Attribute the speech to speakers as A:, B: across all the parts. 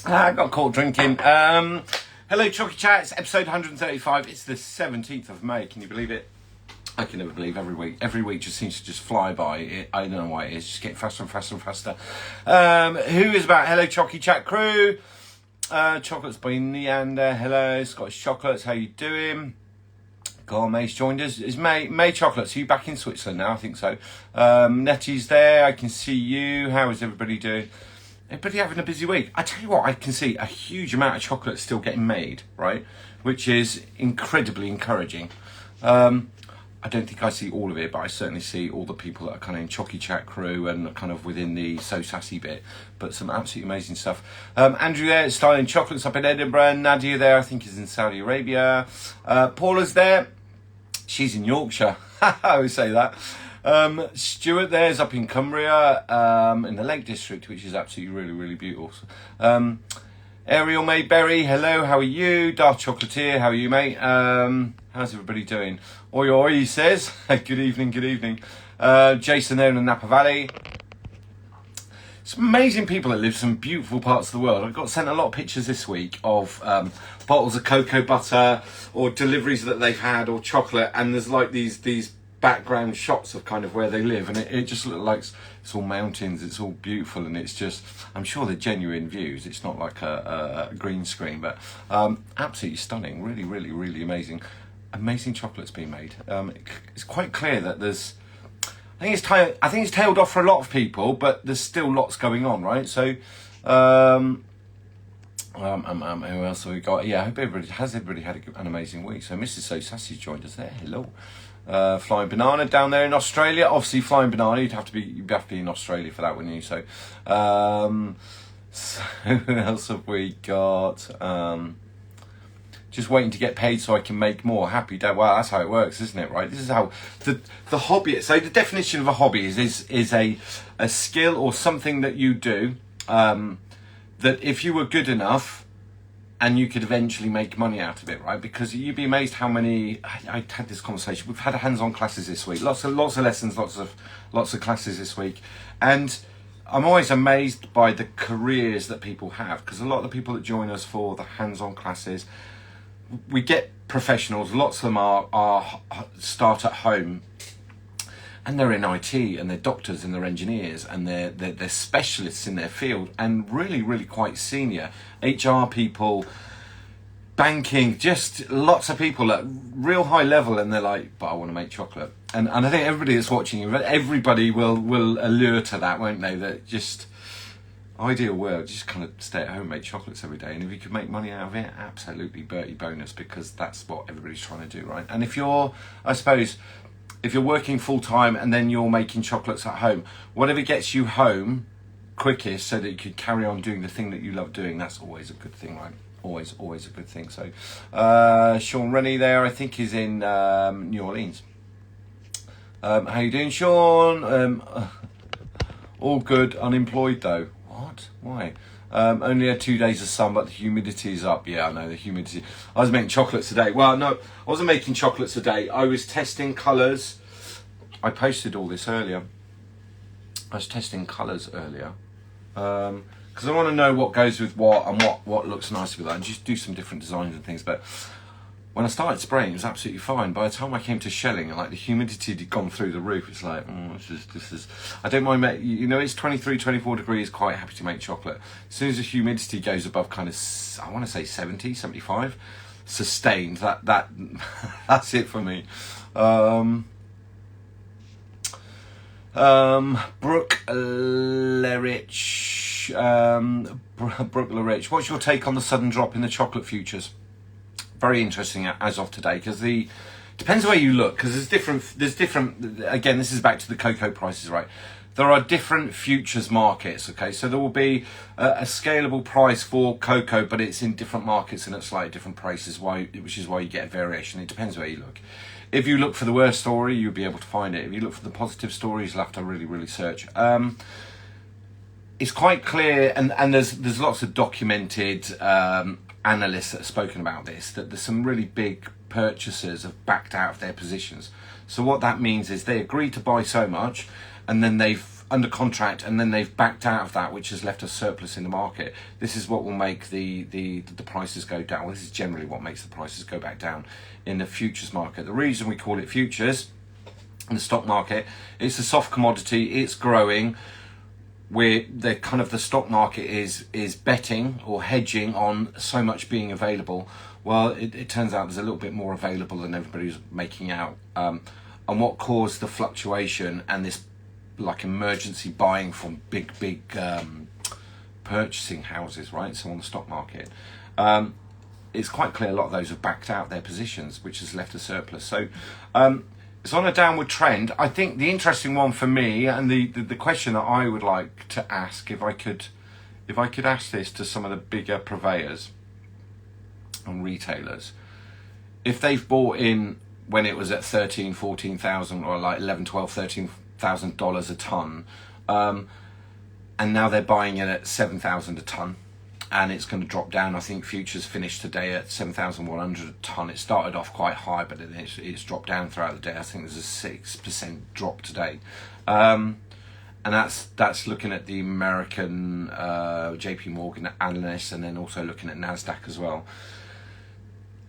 A: I got caught drinking. Hello, Chocy Chat. It's episode 135. It's the 17th of May. Can you believe it? I can never believe every week just seems to just fly by. I don't know why it is. Just getting faster and faster and faster. Who is about? Hello, Chocy Chat crew. Chocolates by Neander. Hello, Scottish Chocolates. How you doing? Gourmet's joined us. Is May Chocolates? Are you back in Switzerland now? I think so. Nettie's there. I can see you. How is everybody doing? Everybody having a busy week. I tell you what, I can see a huge amount of chocolate still getting made, right? Which is incredibly encouraging. I don't think I see all of it, but I certainly see all the people that are kind of in Chocy Chat crew and kind of within the So Sassy bit. But some absolutely amazing stuff. Andrew there, styling chocolates up in Edinburgh. Nadia there, I think is in Saudi Arabia. Paula's there. She's in Yorkshire. I always say that. Stuart there's up in Cumbria, in the Lake District, which is absolutely really beautiful. Ariel Mayberry, hello, how are you? Dark Chocolatier, how are you, mate? How's everybody doing? Oi oi, he says. Good evening. Jason there in the Napa Valley. Some amazing people that live in some beautiful parts of the world. I got sent a lot of pictures this week of bottles of cocoa butter or deliveries that they've had or chocolate, and there's like these background shots of kind of where they live, and it just looks like it's all mountains, it's all beautiful, and it's just, I'm sure they're genuine views, it's not like a green screen, but absolutely stunning, really amazing chocolates being made. It's quite clear that there's, I think it's tailed off for a lot of people, but there's still lots going on, right? So who else have we got? Yeah, I hope everybody had an amazing week. So Mrs. So Sassy joined us there. Hello. Flying Banana down there in Australia. Obviously, Flying Banana, you'd have to be in Australia for that, wouldn't you? So, so who else have we got? Just waiting to get paid so I can make more. Happy day. Well, that's how it works, isn't it? Right? This is how the hobby. So the definition of a hobby is a skill or something that you do that if you were good enough. And you could eventually make money out of it, right? Because you'd be amazed how many. I had this conversation. We've had hands-on classes this week. Lots of lessons, lots of classes this week, and I'm always amazed by the careers that people have. Because a lot of the people that join us for the hands-on classes, we get professionals. Lots of them are start at home. And they're in IT, and they're doctors, and they're engineers, and they're specialists in their field, and really quite senior. HR people, banking, just lots of people at real high level, and they're like, but I want to make chocolate. And I think everybody that's watching, everybody will allure to that, won't they? That just ideal world, just kind of stay at home, make chocolates every day, and if you could make money out of it, absolutely Bertie bonus, because that's what everybody's trying to do, right? And if you're, I suppose, if you're working full-time and then you're making chocolates at home, whatever gets you home quickest so that you could carry on doing the thing that you love doing, that's always a good thing, right? Always a good thing. So Sean Rennie there, I think, is in New Orleans. How you doing, Sean? All good, unemployed though. What? Why? Only had 2 days of sun, but the humidity is up. Yeah, I know, the humidity. I was making chocolates today. Well, no, I wasn't making chocolates today. I was testing colours. I posted all this earlier. I was testing colours earlier. Because I want to know what goes with what and what looks nice with that. And just do some different designs and things. But when I started spraying, it was absolutely fine. By the time I came to shelling, like the humidity had gone through the roof. It's like, this is. I don't mind. It's 23, 24 degrees. Quite happy to make chocolate. As soon as the humidity goes above kind of, I want to say 70, 75, sustained. That that's it for me. Brooke Lerich, what's your take on the sudden drop in the chocolate futures? Very interesting as of today, because depends where you look, because there's different, again, this is back to the cocoa prices, right? There are different futures markets, okay? So there will be a scalable price for cocoa, but it's in different markets and at slightly different prices, which is why you get a variation. It depends where you look. If you look for the worst story, you'll be able to find it. If you look for the positive stories, you'll have to really search. It's quite clear, and there's lots of documented analysts that have spoken about this, that there's some really big purchasers have backed out of their positions. So what that means is they agree to buy so much, and then they've under contract and then they've backed out of that, which has left a surplus in the market. This is what will make the prices go down. Well, this is generally what makes the prices go back down in the futures market. The reason we call it futures in the stock market, it's a soft commodity, it's growing. The stock market is betting or hedging on so much being available. Well, it turns out there's a little bit more available than everybody's making out. And what caused the fluctuation and this like emergency buying from big purchasing houses, right? So on the stock market, it's quite clear a lot of those have backed out their positions, which has left a surplus. So it's on a downward trend. I think the interesting one for me, and the question that I would like to ask, if I could ask this to some of the bigger purveyors and retailers, if they've bought in when it was at 13, 14,000 or like 11, 12, 13,000 dollars a ton, and now they're buying it at 7,000 a ton, and it's going to drop down. I think futures finished today at 7,100 a ton. It started off quite high, but it's dropped down throughout the day. I think there's a 6% drop today, and that's looking at the American JP Morgan analysts, and then also looking at NASDAQ as well.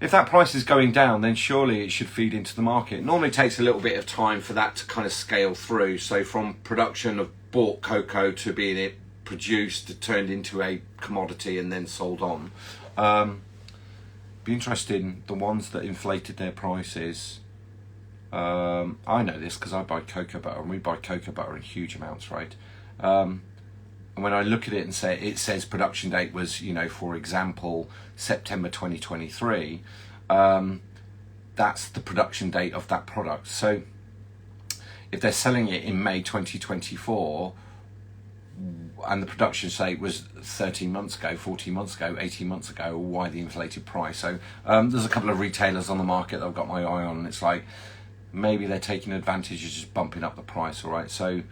A: If that price is going down, then surely it should feed into the market. It normally takes a little bit of time for that to kind of scale through. So from production of bought cocoa to being it produced, turned into a commodity and then sold on. Be interesting, the ones that inflated their prices. I know this because I buy cocoa butter, and we buy cocoa butter in huge amounts, right? And when I look at it and say it says production date was, for example, September 2023, that's the production date of that product. So if they're selling it in May 2024 and the production date was 13 months ago, 14 months ago, 18 months ago, why the inflated price? So there's a couple of retailers on the market that I've got my eye on, and it's like maybe they're taking advantage of just bumping up the price, all right? So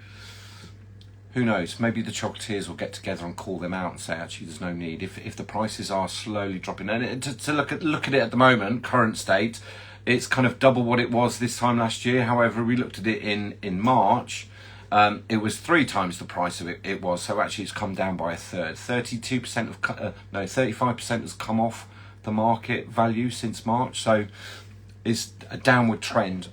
A: who knows? Maybe the chocolatiers will get together and call them out and say, actually, there's no need. If the prices are slowly dropping, and to look at it at the moment, current state, it's kind of double what it was this time last year. However, we looked at it in March, it was 3 times the price of it was. So actually, it's come down by a third. 35% has come off the market value since March. So it's a downward trend.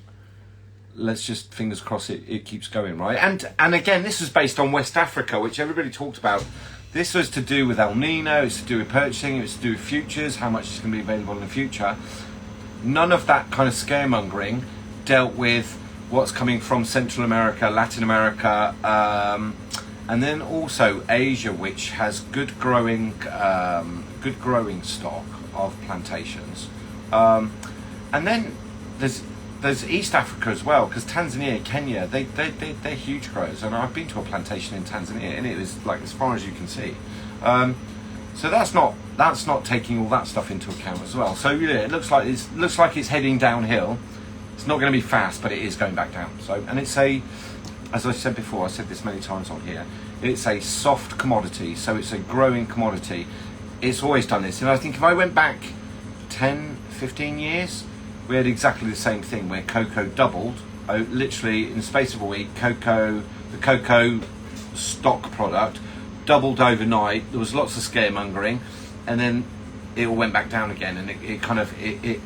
A: Let's just fingers crossed it keeps going, right? And again, this was based on West Africa, which everybody talked about. This was to do with El Nino, it's to do with purchasing, it's to do with futures, how much is going to be available in the future. None of that kind of scaremongering dealt with what's coming from Central America, Latin America, and then also Asia, which has good growing stock of plantations. And then there's East Africa as well, because Tanzania, Kenya, they're huge growers, and I've been to a plantation in Tanzania, and it was like as far as you can see. So that's not taking all that stuff into account as well. So yeah, it looks like it's heading downhill. It's not going to be fast, but it is going back down. So, and it's as I said before, I said this many times on here, it's a soft commodity, so it's a growing commodity. It's always done this, and I think if I went back 10, 15 years. We had exactly the same thing where cocoa doubled, literally in the space of a week. The cocoa stock product doubled overnight. There was lots of scaremongering, and then it all went back down again, and it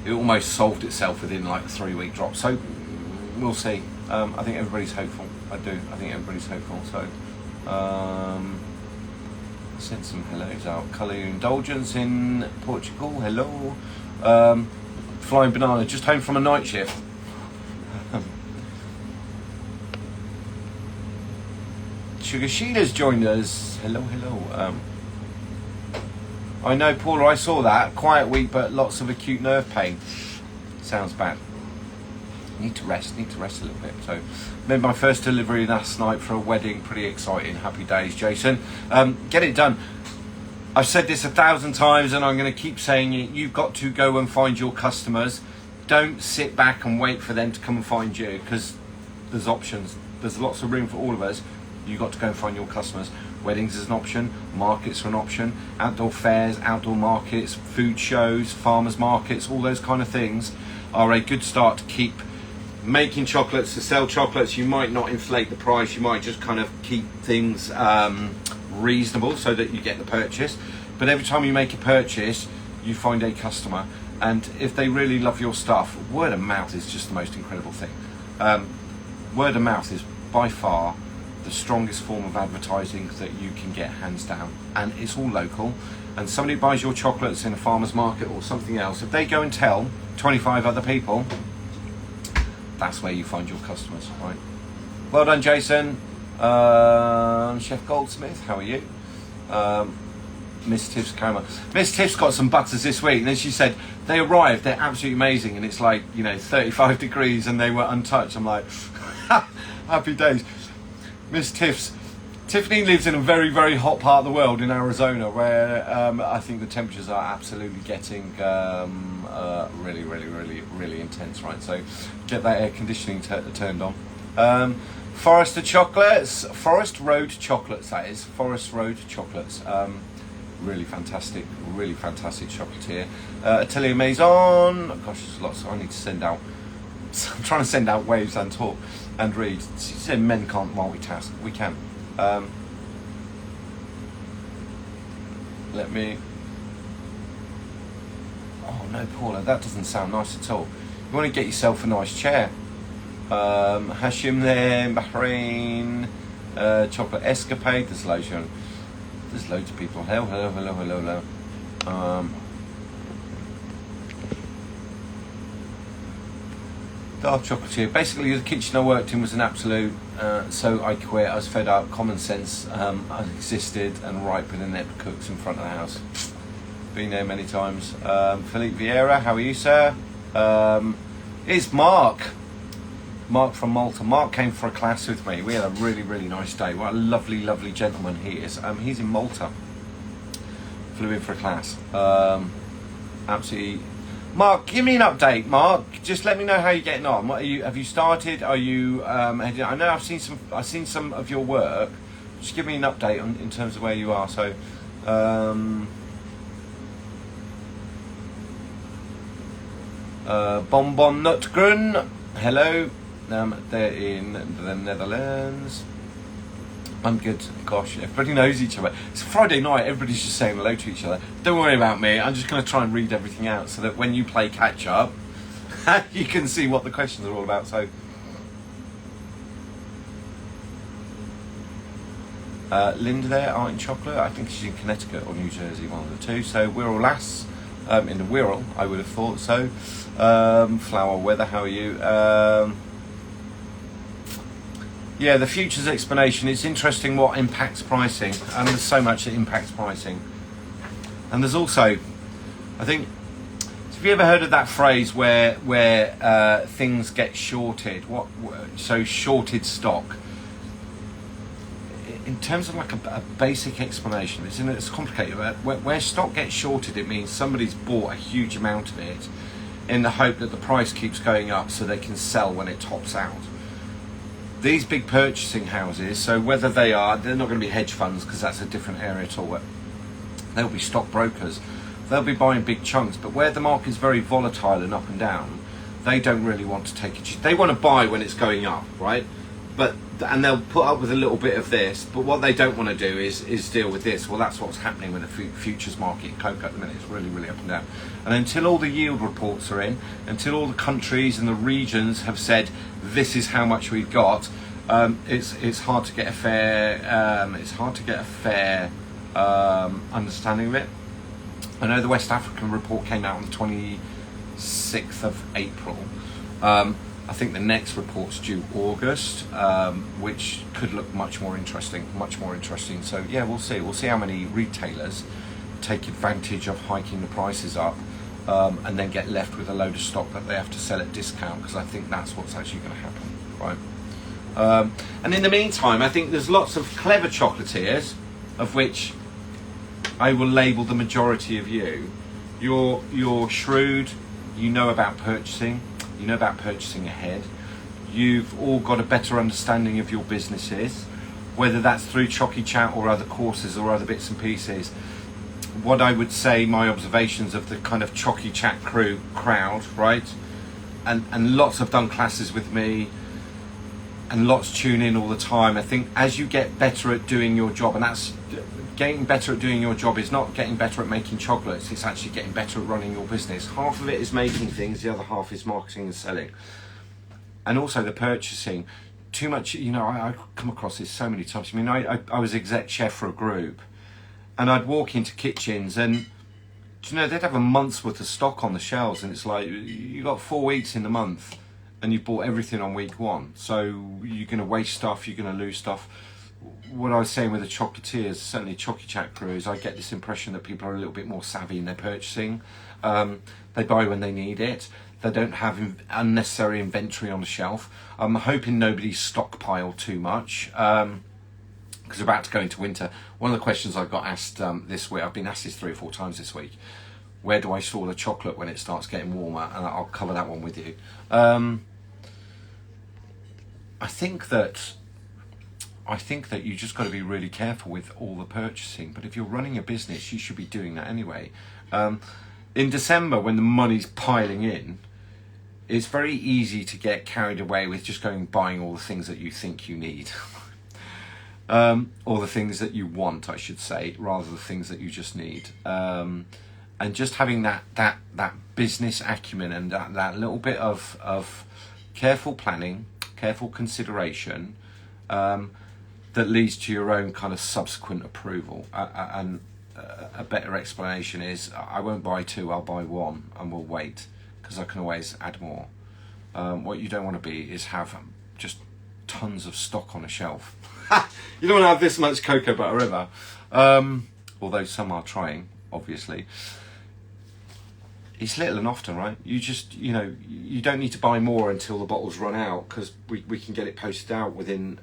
A: almost solved itself within like a 3-week drop. So we'll see. I think everybody's hopeful. I do. I think everybody's hopeful. So send some hellos out. Colour Indulgence in Portugal. Hello. Flying Banana, just home from a night shift. Sugar Sheila's joined us. Hello. I know, Paula, I saw that. Quiet week, but lots of acute nerve pain. Sounds bad. Need to rest a little bit. So, made my first delivery last night for a wedding. Pretty exciting. Happy days, Jason. Get it done. I've said this 1,000 times, and I'm going to keep saying it. You've got to go and find your customers. Don't sit back and wait for them to come and find you, because there's options. There's lots of room for all of us. You've got to go and find your customers. Weddings is an option. Markets are an option. Outdoor fairs, outdoor markets, food shows, farmers markets, all those kind of things are a good start to keep making chocolates to sell chocolates, you might not inflate the price, you might just kind of keep things reasonable so that you get the purchase. But every time you make a purchase, you find a customer, and if they really love your stuff, word of mouth is just the most incredible thing. Word of mouth is by far the strongest form of advertising that you can get, hands down, and it's all local. And somebody buys your chocolates in a farmer's market or something else, if they go and tell 25 other people, that's where you find your customers, right? Well done, Jason. Chef Goldsmith, how are you? Miss Tiff's coma. Miss Tiff's got some butters this week, and then she said they arrived, they're absolutely amazing, and it's like, you know, 35 degrees and they were untouched. I'm like, happy days. Miss Tiffany lives in a very, very hot part of the world in Arizona, where I think the temperatures are absolutely getting really, really, really, really intense, right? So get that air conditioning turned on. Forest Road chocolates, that is. Forest Road chocolates. Really fantastic chocolate here. Atelier Maison. Gosh, there's lots. I need to send out. I'm trying to send out waves and talk and read. She said men can't multitask. We can. Let me. Oh no, Paula, that doesn't sound nice at all. You want to get yourself a nice chair. Hashim there, Bahrain, Chocolate Escapade. There's loads of people. Hello. Dark chocolatier. Basically, the kitchen I worked in was an absolute. So I quit. I was fed up. Common sense existed, and right with inept cooks in front of the house. Been there many times. Philippe Vieira, how are you, sir? It's Mark. Mark from Malta. Mark came for a class with me. We had a really, really nice day. What a lovely, lovely gentleman he is. He's in Malta. Flew in for a class. Absolutely. Mark, give me an update, Mark. Just let me know how you're getting on. What are you? Have you started? Are you? I know I've seen some of your work. Just give me an update in terms of where you are. So. Bonbon Nutgrun. Hello. They're in the Netherlands. I'm good. Gosh, everybody knows each other. It's Friday night, everybody's just saying hello to each other. Don't worry about me, I'm just going to try and read everything out so that when you play catch up, you can see what the questions are all about. So, Linda there, Art in Chocolate, I think she's in Connecticut or New Jersey, one of the two. So, Wirral Lass, in the Wirral, I would have thought so. Flower Weather, how are you? Yeah, the futures explanation, it's interesting what impacts pricing, and there's so much that impacts pricing. And there's also, I think, have you ever heard of that phrase where things get shorted? So shorted stock. In terms of like a basic explanation, it's complicated, but where stock gets shorted, it means somebody's bought a huge amount of it in the hope that the price keeps going up so they can sell when it tops out. These big purchasing houses, so whether they're not going to be hedge funds because that's a different area at all. They'll be stockbrokers. They'll be buying big chunks, but where the market's very volatile and up and down, they don't really want to take it. They want to buy when it's going up, right? And they'll put up with a little bit of this, but what they don't want to do is deal with this. Well, that's what's happening with the futures market in cocoa at the minute. It's really, really up and down. And until all the yield reports are in, until all the countries and the regions have said this is how much we've got, it's hard to get a fair understanding of it. I know the West African report came out on the 26th of April. I think the next report's due August, which could look much more interesting. So yeah, we'll see. We'll see how many retailers take advantage of hiking the prices up, and then get left with a load of stock that they have to sell at discount, because I think that's what's actually going to happen, right? And in the meantime, I think there's lots of clever chocolatiers, of which I will label the majority of you. You're shrewd, you know about purchasing. You know about purchasing ahead. You've all got a better understanding of your businesses, whether that's through Chocy Chat or other courses or other bits and pieces. What I would say, my observations of the kind of Chocy Chat crowd, right? and lots have done classes with me, and lots tune in all the time. I think as you get better at doing your job, and that's getting better at doing your job is not getting better at making chocolates, it's actually getting better at running your business. Half of it is making things, the other half is marketing and selling. And also the purchasing. Too much, I come across this so many times. I mean, I was exec chef for a group, and I'd walk into kitchens and they'd have a month's worth of stock on the shelves, and it's like, you got 4 weeks in the month and you've bought everything on week one. So you're going to waste stuff, you're going to lose stuff. What I was saying with the chocolatiers, certainly Chocy Chat crews, I get this impression that people are a little bit more savvy in their purchasing. They buy when they need it. They don't have unnecessary inventory on the shelf. I'm hoping nobody's stockpiled too much, because we're about to go into winter. One of the questions I got asked this week, I've been asked this 3 or 4 times this week, where do I store the chocolate when it starts getting warmer? And I'll cover that one with you. I think that you just got to be really careful with all the purchasing. But if you're running a business, you should be doing that anyway. In December, when the money's piling in, it's very easy to get carried away with just buying all the things that you think you need. Or the things that you want, I should say, rather than the things that you just need. And just having that business acumen and that little bit of careful planning, careful consideration, that leads to your own kind of subsequent approval. And a better explanation is, I won't buy 2, I'll buy 1, and we'll wait, because I can always add more. What you don't want to be is have just tons of stock on a shelf. You don't want to have this much cocoa butter ever. Although some are trying, obviously. It's little and often, right? You just, you don't need to buy more until the bottles run out, because we can get it posted out within,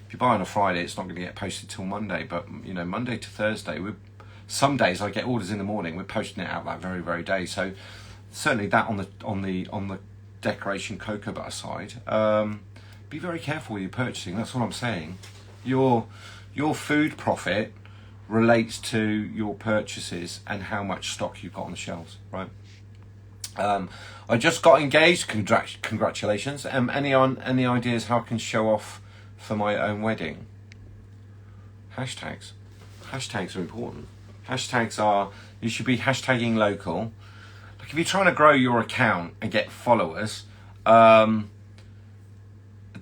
A: if you buy on a Friday, it's not going to get posted till Monday. But, Monday to Thursday, some days I get orders in the morning, we're posting it out that very, very day. So certainly that on the decoration cocoa butter side, be very careful with your purchasing. That's what I'm saying. Your food profit relates to your purchases and how much stock you've got on the shelves, right? I just got engaged. Congratulations. Any ideas how I can show off for my own wedding? Hashtags. Hashtags are important. You should be hashtagging local. Like if you're trying to grow your account and get followers,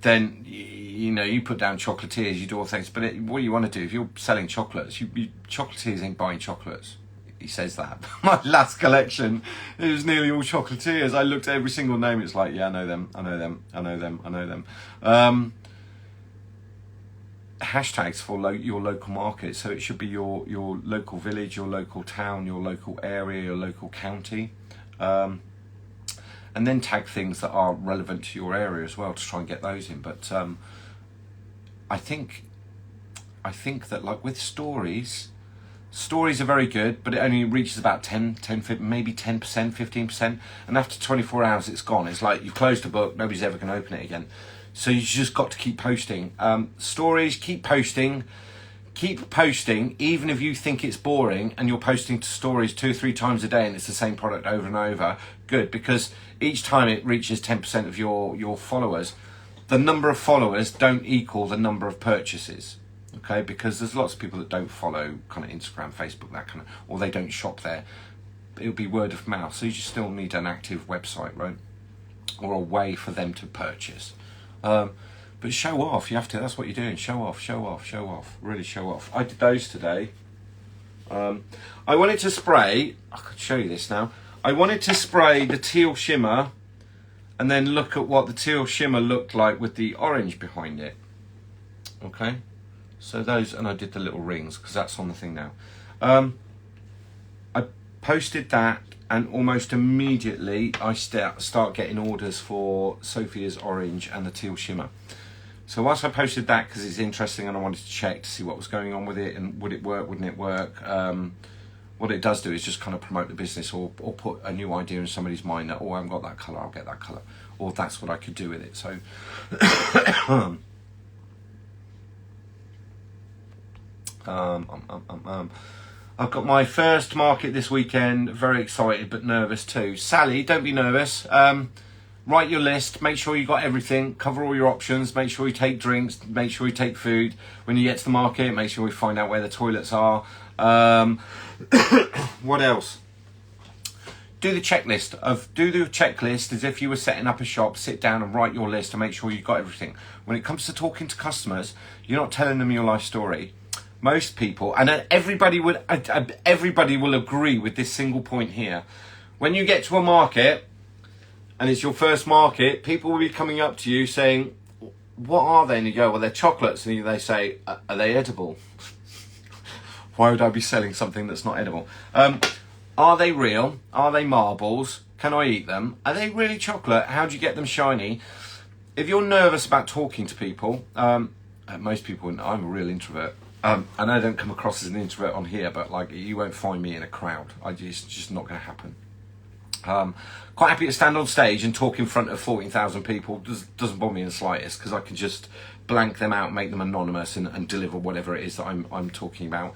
A: then you put down chocolatiers, you do all things. But what you want to do, if you're selling chocolates, chocolatiers ain't buying chocolates. He says that. My last collection, it was nearly all chocolatiers. I looked at every single name. It's like, yeah, I know them. Hashtags for your local market. So it should be your local village, your local town, your local area, your local county. And then tag things that are relevant to your area as well to try and get those in. But I think that, like with stories are very good, but it only reaches about 10, maybe 10%, 15%. And after 24 hours, it's gone. It's like you've closed a book, nobody's ever going to open it again. So you just got to keep posting. Stories, keep posting, even if you think it's boring and you're posting to stories 2 or 3 times a day and it's the same product over and over. Good, because each time it reaches 10% of your followers, the number of followers don't equal the number of purchases. Okay, because there's lots of people that don't follow kind of Instagram, Facebook, that kind of, or they don't shop there. It'll be word of mouth. So you just still need an active website, right? Or a way for them to purchase. But show off, you have to, that's what you're doing. Show off, really show off. I did those today. I wanted to spray, I could show you this now. I wanted to spray the teal shimmer and then look at what the teal shimmer looked like with the orange behind it. Okay, so those, and I did the little rings because that's on the thing now. I posted that, and almost immediately I start getting orders for Sophia's orange and the teal shimmer. So whilst I posted that because it's interesting and I wanted to check to see what was going on with it and would it work, wouldn't it work, what it does do is just kind of promote the business or put a new idea in somebody's mind that, oh, I haven't got that colour, I'll get that colour, or that's what I could do with it. So I've got my first market this weekend. Very excited but nervous too. Sally, don't be nervous. Write your list. Make sure you got everything. Cover all your options. Make sure you take drinks. Make sure you take food. When you get to the market, make sure you find out where the toilets are. What else? Do the checklist as if you were setting up a shop. Sit down and write your list and make sure you got everything. When it comes to talking to customers, you're not telling them your life story. Most people, and everybody will agree with this single point here. When you get to a market and it's your first market, people will be coming up to you saying, "What are they?" And you go, "Well, they're chocolates." And they say, "Are they edible?" Why would I be selling something that's not edible? Are they real? Are they marbles? Can I eat them? Are they really chocolate? How do you get them shiny? If you're nervous about talking to people, most people, I'm a real introvert. And I don't come across as an introvert on here, but like you won't find me in a crowd. It's just not going to happen. Quite happy to stand on stage and talk in front of 14,000 people. Doesn't bother me in the slightest, because I can just blank them out, make them anonymous, and deliver whatever it is that I'm talking about.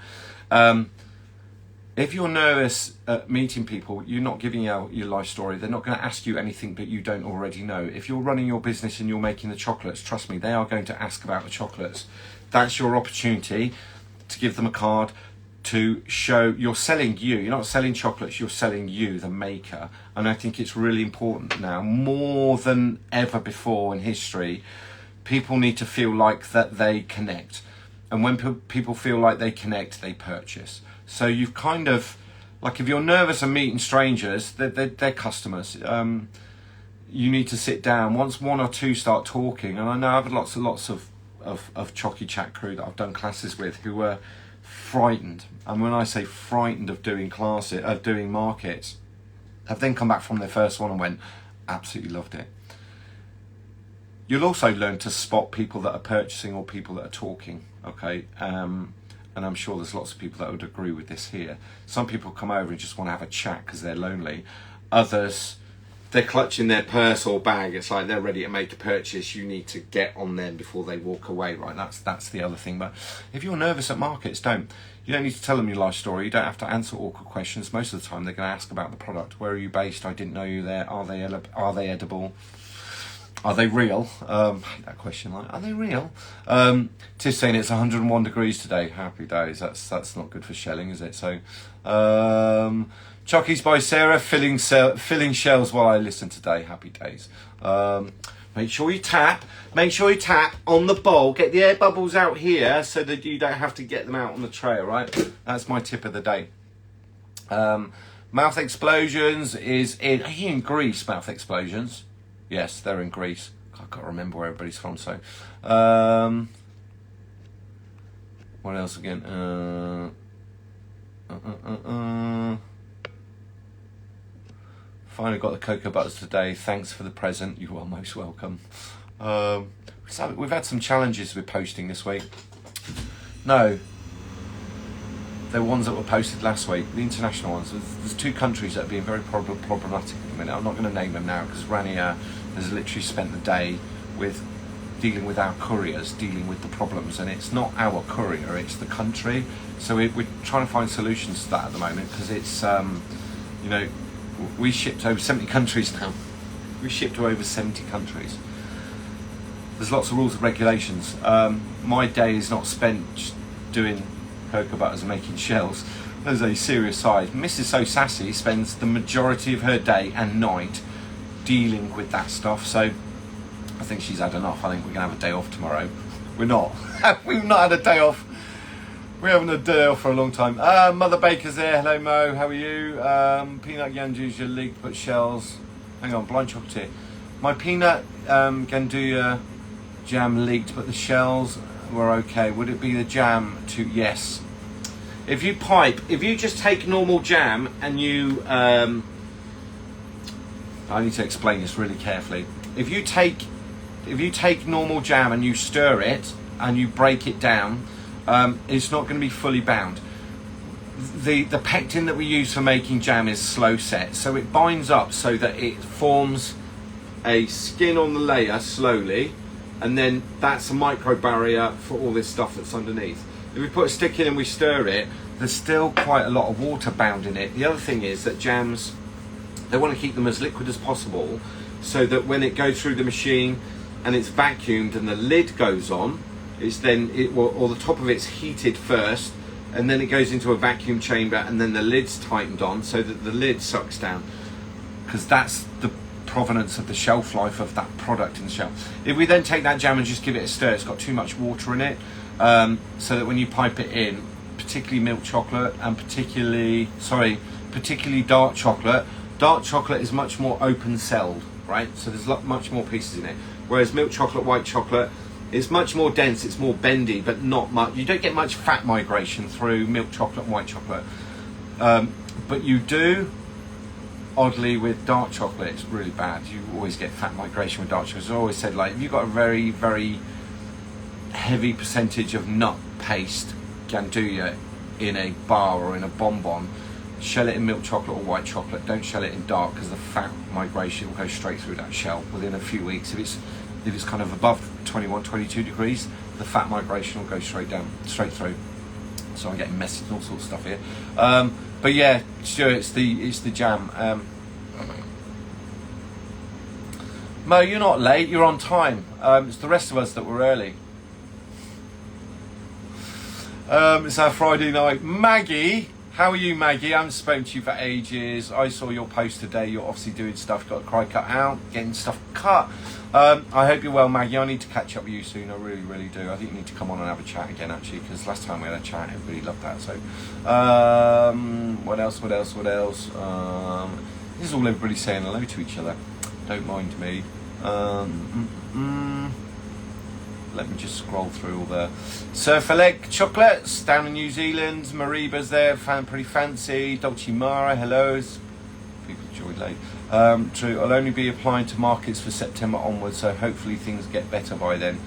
A: If you're nervous at meeting people, you're not giving out your life story. They're not going to ask you anything that you don't already know. If you're running your business and you're making the chocolates, trust me, they are going to ask about the chocolates. That's your opportunity to give them a card to show you're selling you. You're not selling chocolates, you're selling you, the maker. And I think it's really important now, more than ever before in history, people need to feel like that they connect. And when people feel like they connect, they purchase. So you've kind of, like if you're nervous and meeting strangers, they're customers. You need to sit down. Once one or two start talking, and I know I've had lots of Chocy Chat crew that I've done classes with who were frightened. And when I say frightened of doing markets, have then come back from their first one and went, absolutely loved it. You'll also learn to spot people that are purchasing or people that are talking, okay? And I'm sure there's lots of people that would agree with this here. Some people come over and just want to have a chat because they're lonely. Others, they're clutching their purse or bag. It's like they're ready to make a purchase. You need to get on them before they walk away, right? That's the other thing. But if you're nervous at markets, you don't need to tell them your life story. You don't have to answer awkward questions. Most of the time, they're going to ask about the product. Where are you based? I didn't know you there. Are they edible? Are they real? That question, like, are they real? Tiff's saying it's 101 degrees today. Happy days. That's not good for shelling, is it? So, Chockies by Sarah, filling shells while I listen today. Happy days. Make sure you tap on the bowl. Get the air bubbles out here so that you don't have to get them out on the tray, all right? That's my tip of the day. Mouth explosions is in. Are you in Greece, mouth explosions? Yes, they're in Greece. I can't remember where everybody's from, so. What else again? Finally got the cocoa butters today. Thanks for the present. You are most welcome. So we've had some challenges with posting this week. No. They're ones that were posted last week, the international ones. There's two countries that are being very problematic at the minute. I'm not going to name them now because Rania has literally spent the day with dealing with our couriers, dealing with the problems, and it's not our courier, it's the country. So we're trying to find solutions to that at the moment because it's, we ship to over 70 countries now. We ship to over 70 countries. There's lots of rules and regulations. My day is not spent just doing cocoa butters and making shells. There's a serious side. Mrs. So Sassy spends the majority of her day and night dealing with that stuff, so I think she's had enough. I think we're going to have a day off tomorrow. We're not. We've not had a day off. We haven't had a day off for a long time. Mother Baker's there. Hello, Mo. How are you? Peanut ganduja leaked but shells. Hang on, blind chocolate here. My peanut ganduja jam leaked but the shells were okay. Would it be the jam too? Yes. If you just take normal jam and you, I need to explain this really carefully. If you take normal jam and you stir it and you break it down, it's not going to be fully bound. The pectin that we use for making jam is slow set, so it binds up so that it forms a skin on the layer slowly, and then that's a micro barrier for all this stuff that's underneath. If we put a stick in and we stir it, there's still quite a lot of water bound in it. The other thing is that jams, they want to keep them as liquid as possible, so that when it goes through the machine and it's vacuumed and the lid goes on, it's then or the top of it's heated first, and then it goes into a vacuum chamber, and then the lid's tightened on so that the lid sucks down, because that's the provenance of the shelf life of that product in the shelf. If we then take that jam and just give it a stir, it's got too much water in it, so that when you pipe it in, particularly milk chocolate and particularly dark chocolate is much more open celled, right? So there's much more pieces in it, whereas milk chocolate, white chocolate, it's much more dense, it's more bendy, but not much. You don't get much fat migration through milk chocolate and white chocolate, but you do, oddly, with dark chocolate. It's really bad. You always get fat migration with dark chocolate. As I always said, like, if you've got a very, very heavy percentage of nut paste ganduja in a bar or in a bonbon, shell it in milk chocolate or white chocolate. Don't shell it in dark, because the fat migration will go straight through that shell within a few weeks. If it's kind of above 21, 22 degrees, the fat migration will go straight through. So I'm getting messy and all sorts of stuff here. But yeah, Stuart, it's the jam. Mo, you're not late, you're on time. It's the rest of us that were early. It's our Friday night. Maggie, how are you, Maggie? I haven't spoken to you for ages. I saw your post today. You're obviously doing stuff, got a cry cut out, getting stuff cut. I hope you're well, Maggie. I need to catch up with you soon. I really, really do. I think you need to come on and have a chat again, actually, because last time we had a chat, everybody loved that. So, what else? This is all everybody saying hello to each other. Don't mind me. Let me just scroll through all the Surfer Leg chocolates down in New Zealand. Mariba's there, pretty fancy. Dolce Mara, hellos. People enjoy late. True, I'll only be applying to markets for September onwards, so hopefully things get better by then.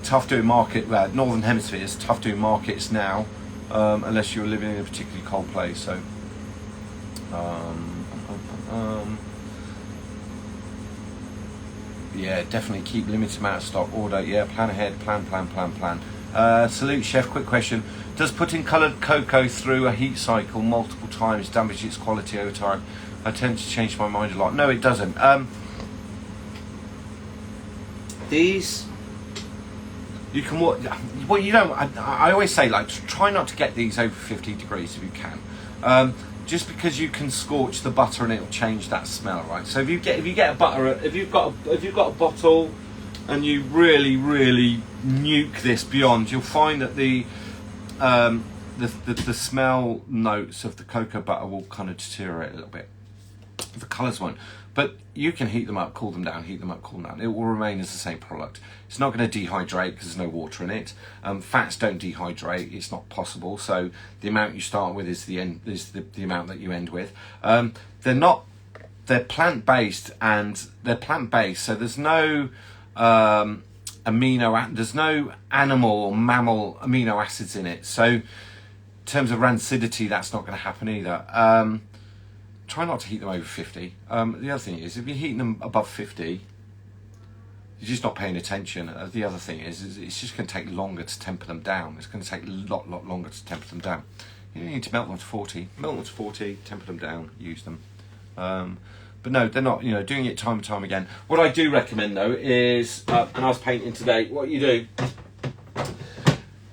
A: Tough doing Northern Hemisphere, it's tough doing markets now, unless you're living in a particularly cold place. So, yeah, definitely keep limited amount of stock. Order, yeah, plan ahead, plan. Salute, chef. Quick question: does putting coloured cocoa through a heat cycle multiple times damage its quality over time? I tend to change my mind a lot. No, it doesn't. These, you can well, you don't. I always say, like, try not to get these over 50 degrees if you can. Just because you can scorch the butter and it'll change that smell, right? So if you get a butter, if you've got a bottle and you really nuke this beyond, you'll find that the smell notes of the cocoa butter will kind of deteriorate a little bit. The colours won't, but you can heat them up, cool them down, heat them up, cool them down. It will remain as the same product. It's not going to dehydrate because there's no water in it. Fats don't dehydrate; it's not possible. So the amount you start with is the amount that you end with. They're plant based, so there's no there's no animal or mammal amino acids in it. So in terms of rancidity, that's not going to happen either. Try not to heat them over 50. The other thing is, if you're heating them above 50, you're just not paying attention. The other thing is it's just going to take longer to temper them down. It's going to take a lot longer to temper them down. You don't need to melt them to 40. Melt them to 40, temper them down, use them. But no, they're not, doing it time and time again. What I do recommend, though, is, and I was painting today, what you do,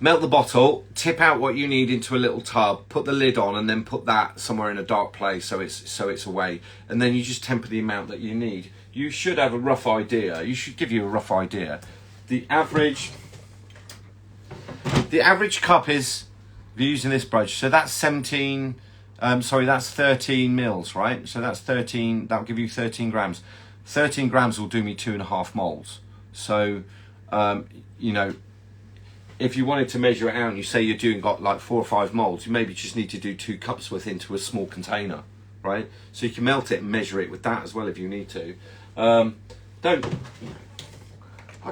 A: melt the bottle, tip out what you need into a little tub, put the lid on, and then put that somewhere in a dark place so it's away. And then you just temper the amount that you need. You should have a rough idea. You should give you a rough idea. The average cup is, if you're using this brush, so that's 13 mils, right? So that's 13, that'll give you 13 grams. 13 grams will do me 2.5 moles. So, if you wanted to measure it out and you say got like 4 or 5 moles, you maybe just need to do 2 cups worth into a small container, right? So you can melt it and measure it with that as well if you need to. Like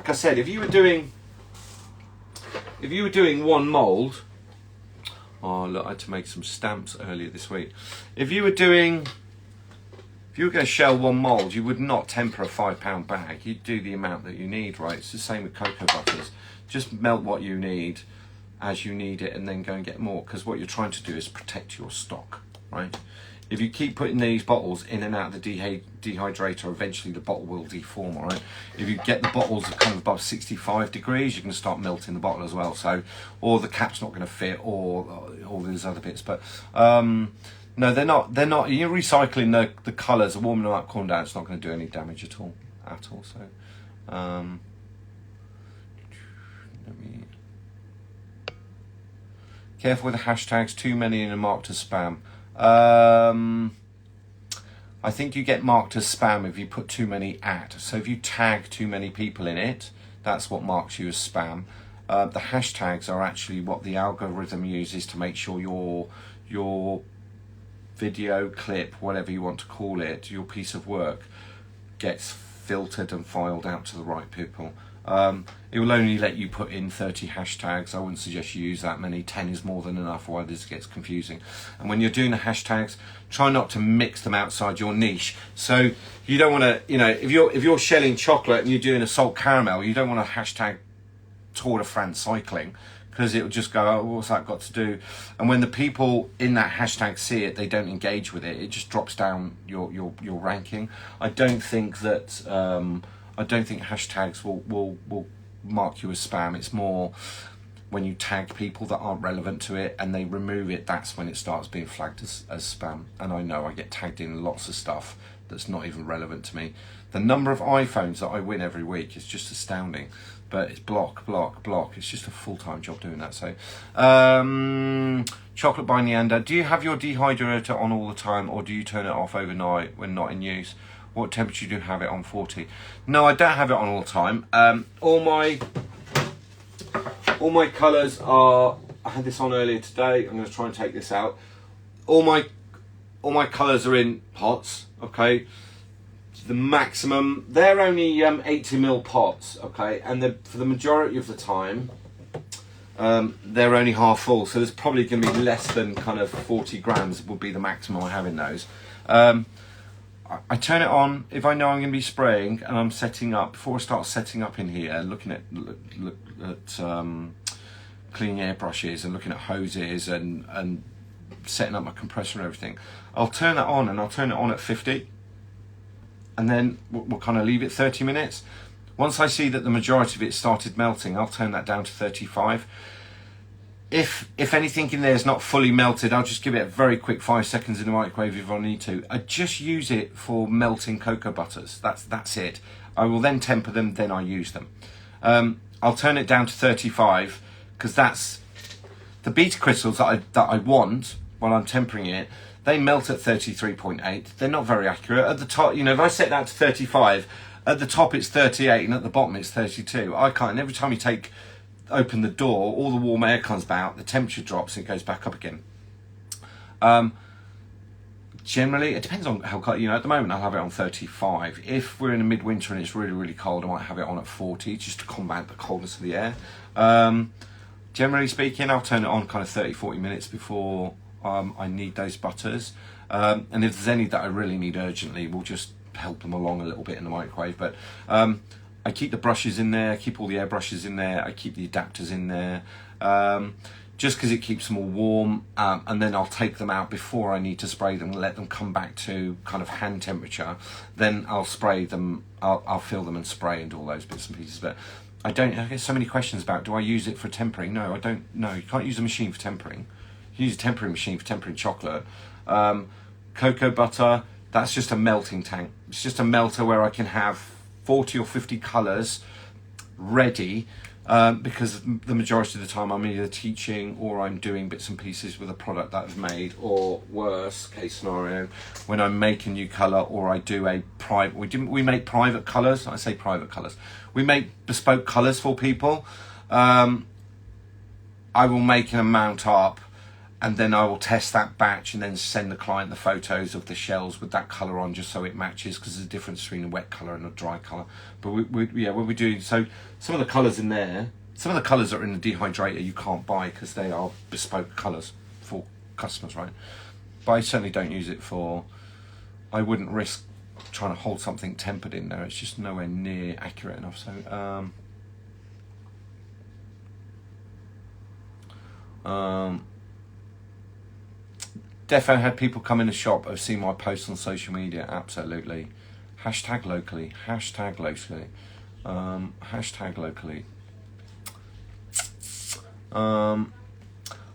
A: I said, if you were doing 1 mold, oh look, I had to make some stamps earlier this week. If you were going to shell 1 mold, you would not temper a £5 bag. You'd do the amount that you need, right? It's the same with cocoa butters. Just melt what you need as you need it and then go and get more, because what you're trying to do is protect your stock, right? If you keep putting these bottles in and out of the dehydrator, eventually the bottle will deform, all right? If you get the bottles kind of above 65 degrees, you can start melting the bottle as well. So, or the cap's not going to fit, or all these other bits. But no, they're not. You're recycling the colours, warming them up, cooling down. It's not going to do any damage at all. So, let me. Careful with the hashtags. Too many and marked as spam. I think you get marked as spam if you put too many at. So if you tag too many people in it, that's what marks you as spam. The hashtags are actually what the algorithm uses to make sure your video clip, whatever you want to call it, your piece of work, gets filtered and filed out to the right people. It will only let you put in 30 hashtags. I wouldn't suggest you use that many. 10 is more than enough, or this gets confusing. And when you're doing the hashtags, try not to mix them outside your niche. So you don't want to, if you're shelling chocolate and you're doing a salt caramel, you don't want to hashtag Tour de France cycling, because it will just go, oh, what's that got to do? And when the people in that hashtag see it, they don't engage with it. It just drops down your ranking. I don't think hashtags will mark you as spam. It's more when you tag people that aren't relevant to it and they remove it, that's when it starts being flagged as spam. And I know I get tagged in lots of stuff that's not even relevant to me. The number of iPhones that I win every week is just astounding. But it's block. It's just a full-time job doing that. So, chocolate by Neander. Do you have your dehydrator on all the time, or do you turn it off overnight when not in use? What temperature do you have it on? 40. No, I don't have it on all the time. All my colours are. I had this on earlier today. I'm going to try and take this out. All my colours are in pots. Okay. The maximum, they're only 80ml pots. Okay, and for the majority of the time, they're only half full. So there's probably going to be less than kind of 40 grams would be the maximum I have in those. I turn it on if I know I'm going to be spraying and I'm setting up. Before I start setting up in here, looking at cleaning airbrushes and looking at hoses and setting up my compressor and everything, I'll turn that on, and I'll turn it on at 50, and then we'll kind of leave it 30 minutes. Once I see that the majority of it started melting, I'll turn that down to 35. If anything in there is not fully melted, I'll just give it a very quick 5 seconds in the microwave if I need to. I just use it for melting cocoa butters. That's it. I will then temper them, then I use them. I'll turn it down to 35, because that's the beta crystals that I want while I'm tempering it. They melt at 33.8. They're not very accurate. At the top, if I set that to 35, at the top it's 38 and at the bottom it's 32. I can't. And every time you open the door, all the warm air comes out, the temperature drops, and it goes back up again. Generally, it depends on how cold. At the moment I'll have it on 35. If we're in the midwinter and it's really, really cold, I might have it on at 40 just to combat the coldness of the air. Generally speaking, I'll turn it on kind of 30-40 minutes before I need those butters. And if there's any that I really need urgently, we'll just help them along a little bit in the microwave. But I keep the brushes in there, I keep all the air brushes in there, I keep the adapters in there, just because it keeps them all warm, and then I'll take them out before I need to spray them and let them come back to kind of hand temperature. Then I'll spray them, I'll fill them and spray and do all those bits and pieces. But I get so many questions about, do I use it for tempering? No, I don't. No, you can't use a machine for tempering. You use a tempering machine for tempering chocolate. Cocoa butter, that's just a melting tank. It's just a melter where I can have 40 or 50 colours ready, because the majority of the time I'm either teaching or I'm doing bits and pieces with a product that I've made, or worse case scenario, when I make a new colour, or I do a private, we make private colours. I say private colours, we make bespoke colours for people. I will make an amount up, and then I will test that batch and then send the client the photos of the shells with that colour on, just so it matches, because there's a difference between a wet colour and a dry colour. But when we do, so some of the colours in there, some of the colours that are in the dehydrator you can't buy because they are bespoke colours for customers, right? But I certainly don't use it for, I wouldn't risk trying to hold something tempered in there. It's just nowhere near accurate enough. So Defo had people come in the shop have seen my posts on social media. Absolutely. Hashtag locally. Hashtag locally. Hashtag locally.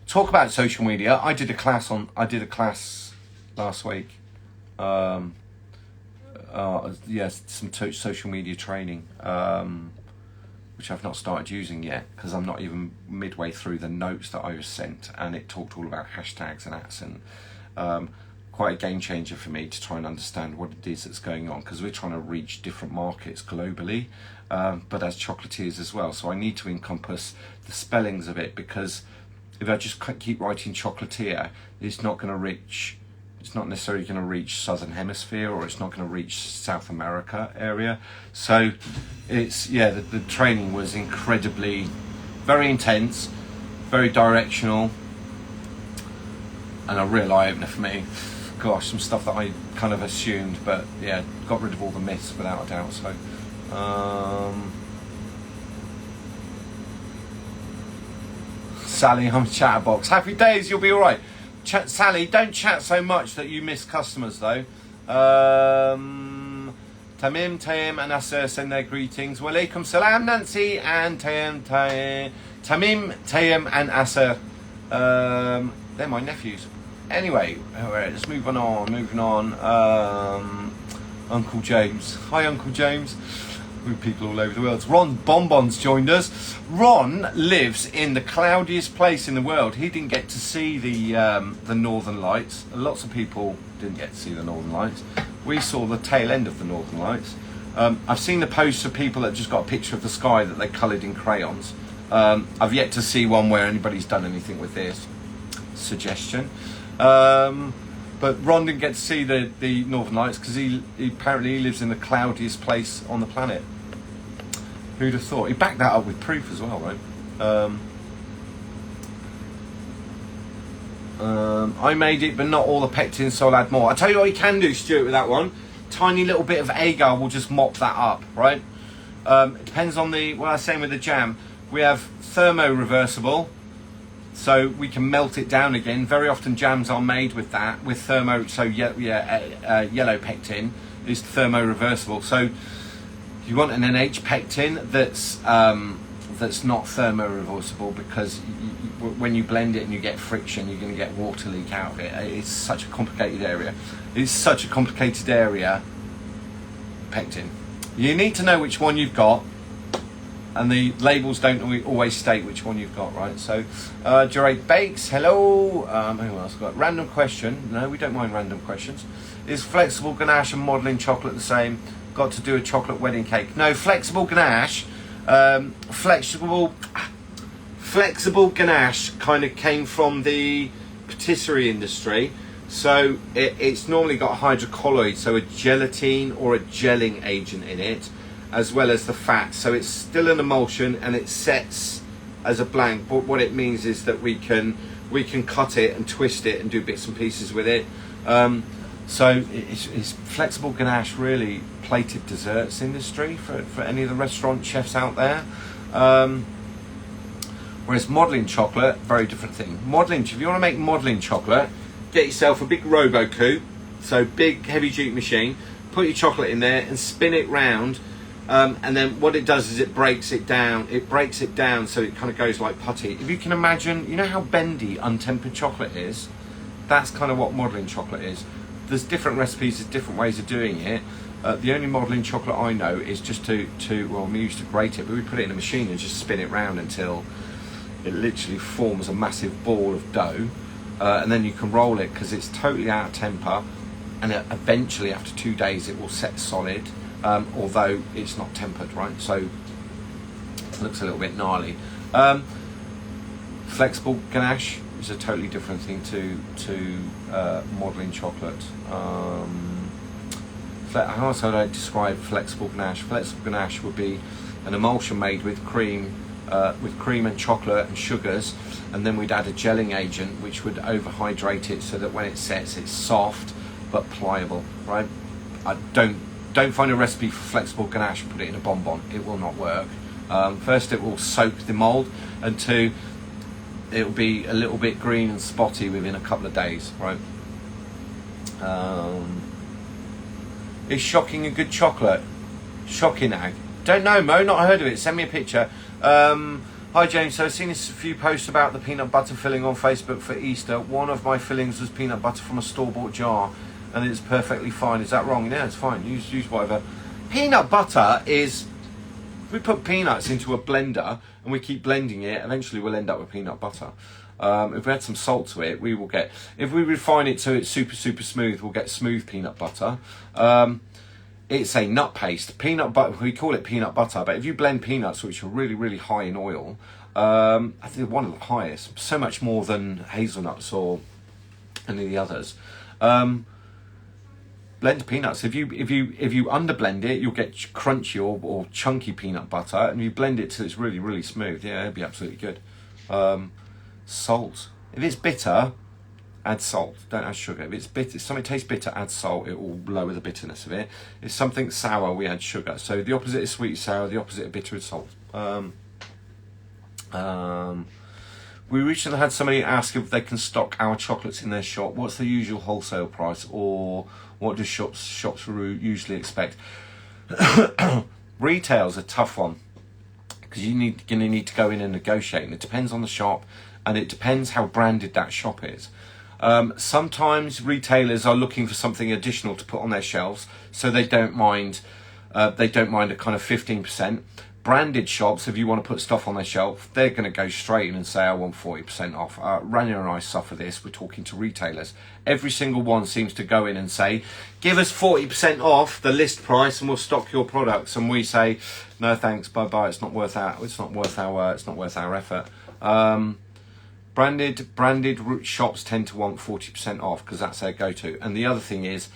A: Talk about social media. I did a class last week. Yes, some social media training, which I've not started using yet because I'm not even midway through the notes that I was sent, and it talked all about hashtags and ats, and quite a game changer for me to try and understand what it is that's going on, because we're trying to reach different markets globally, but as chocolatiers as well. So I need to encompass the spellings of it, because if I just keep writing chocolatier, it's not necessarily going to reach Southern Hemisphere, or it's not going to reach South America area. So it's, yeah, the training was incredibly, very intense, very directional, and a real eye-opener for me. Gosh, some stuff that I kind of assumed, but yeah, got rid of all the myths without a doubt. So Sally, I'm a chatterbox. Happy days, you'll be all right. Sally, don't chat so much that you miss customers, though. Tamim, and Asser send their greetings. Walaikum salam, Nancy, and Tamim, and Asser. They're my nephews. Anyway, all right, let's moving on. Uncle James. Hi, Uncle James. With people all over the world. Ron Bonbon's joined us. Ron lives in the cloudiest place in the world. He didn't get to see the Northern Lights. Lots of people didn't get to see the Northern Lights. We saw the tail end of the Northern Lights. I've seen the posts of people that just got a picture of the sky that they coloured in crayons. I've yet to see one where anybody's done anything with this. Suggestion. But Ron didn't get to see the Northern Lights because he apparently lives in the cloudiest place on the planet. Who'd have thought? He backed that up with proof as well, right? I made it, but not all the pectin, so I'll add more. I'll tell you what you can do, Stuart, with that one. Tiny little bit of agar will just mop that up, right? It depends on what I was saying with the jam. We have thermo-reversible, so we can melt it down again. Very often jams are made with that, with thermo, so yellow pectin is thermo-reversible. So you want an NH pectin that's not thermo-reversible, because when you blend it and you get friction, you're going to get water leak out of it. It's such a complicated area. Pectin. You need to know which one you've got, and the labels don't always state which one you've got, right? So, Gerard Bakes, hello. Who else got? Random question. No, we don't mind random questions. Is flexible ganache and modelling chocolate the same? Got to do a chocolate wedding cake? No, flexible ganache. Flexible ganache kind of came from the patisserie industry. So it's normally got hydrocolloid, so a gelatine or a gelling agent in it, as well as the fat. So it's still an emulsion and it sets as a blank, but what it means is that we can cut it and twist it and do bits and pieces with it. So it's flexible ganache, really plated desserts industry for any of the restaurant chefs out there. Whereas modelling chocolate, very different thing. Modelling, if you want to make modelling chocolate, get yourself a big Robocoup, so big heavy duty machine, put your chocolate in there and spin it round, and then what it does is it breaks it down so it kind of goes like putty. If you can imagine, you know how bendy untempered chocolate is? That's kind of what modelling chocolate is. There's different recipes, there's different ways of doing it. The only modelling chocolate I know is just we used to grate it, but we put it in a machine and just spin it round until it literally forms a massive ball of dough. And then you can roll it because it's totally out of temper, and eventually after 2 days it will set solid, although it's not tempered, right? So it looks a little bit gnarly. Flexible ganache is a totally different thing to modelling chocolate. How else would I describe flexible ganache? Flexible ganache would be an emulsion made with cream and chocolate and sugars, and then we'd add a gelling agent which would overhydrate it so that when it sets it's soft but pliable, right? Don't find a recipe for flexible ganache and put it in a bonbon. It will not work. First, it will soak the mould, and two, it'll be a little bit green and spotty within a couple of days, right? Is shocking a good chocolate? Shocking Ag? Don't know, Mo, not heard of it. Send me a picture. Hi James, so I've seen a few posts about the peanut butter filling on Facebook for Easter. One of my fillings was peanut butter from a store-bought jar, and it's perfectly fine. Is that wrong? Yeah, it's fine. Use whatever. Peanut butter is, if we put peanuts into a blender and we keep blending it, eventually we'll end up with peanut butter. If we add some salt to it, we will get, if we refine it so it's super smooth, we'll get smooth peanut butter. It's a nut paste. Peanut butter, we call it peanut butter, but if you blend peanuts, which are really high in oil, I think they're one of the highest, so much more than hazelnuts or any of the others. Blend peanuts. If you underblend it, you'll get crunchy or chunky peanut butter, and you blend it till it's really smooth. Yeah, it'd be absolutely good. Salt. If it's bitter, add salt. Don't add sugar. If it's bitter, if something tastes bitter, add salt. It will lower the bitterness of it. If something's sour, we add sugar. So the opposite is sweet, sour. The opposite of bitter is salt. We recently had somebody ask if they can stock our chocolates in their shop. What's the usual wholesale price, or what do shops usually expect? Retail's a tough one, because you're going to need to go in and negotiate, and it depends on the shop, and it depends how branded that shop is. Sometimes retailers are looking for something additional to put on their shelves, so they don't mind a kind of 15%. Branded shops, if you want to put stuff on their shelf, they're going to go straight in and say, I want 40% off. Rania and I suffer this. We're talking to retailers. Every single one seems to go in and say, give us 40% off the list price and we'll stock your products. And we say, no thanks, bye. It's not worth our effort. Branded shops tend to want 40% off because that's their go-to. And the other thing is,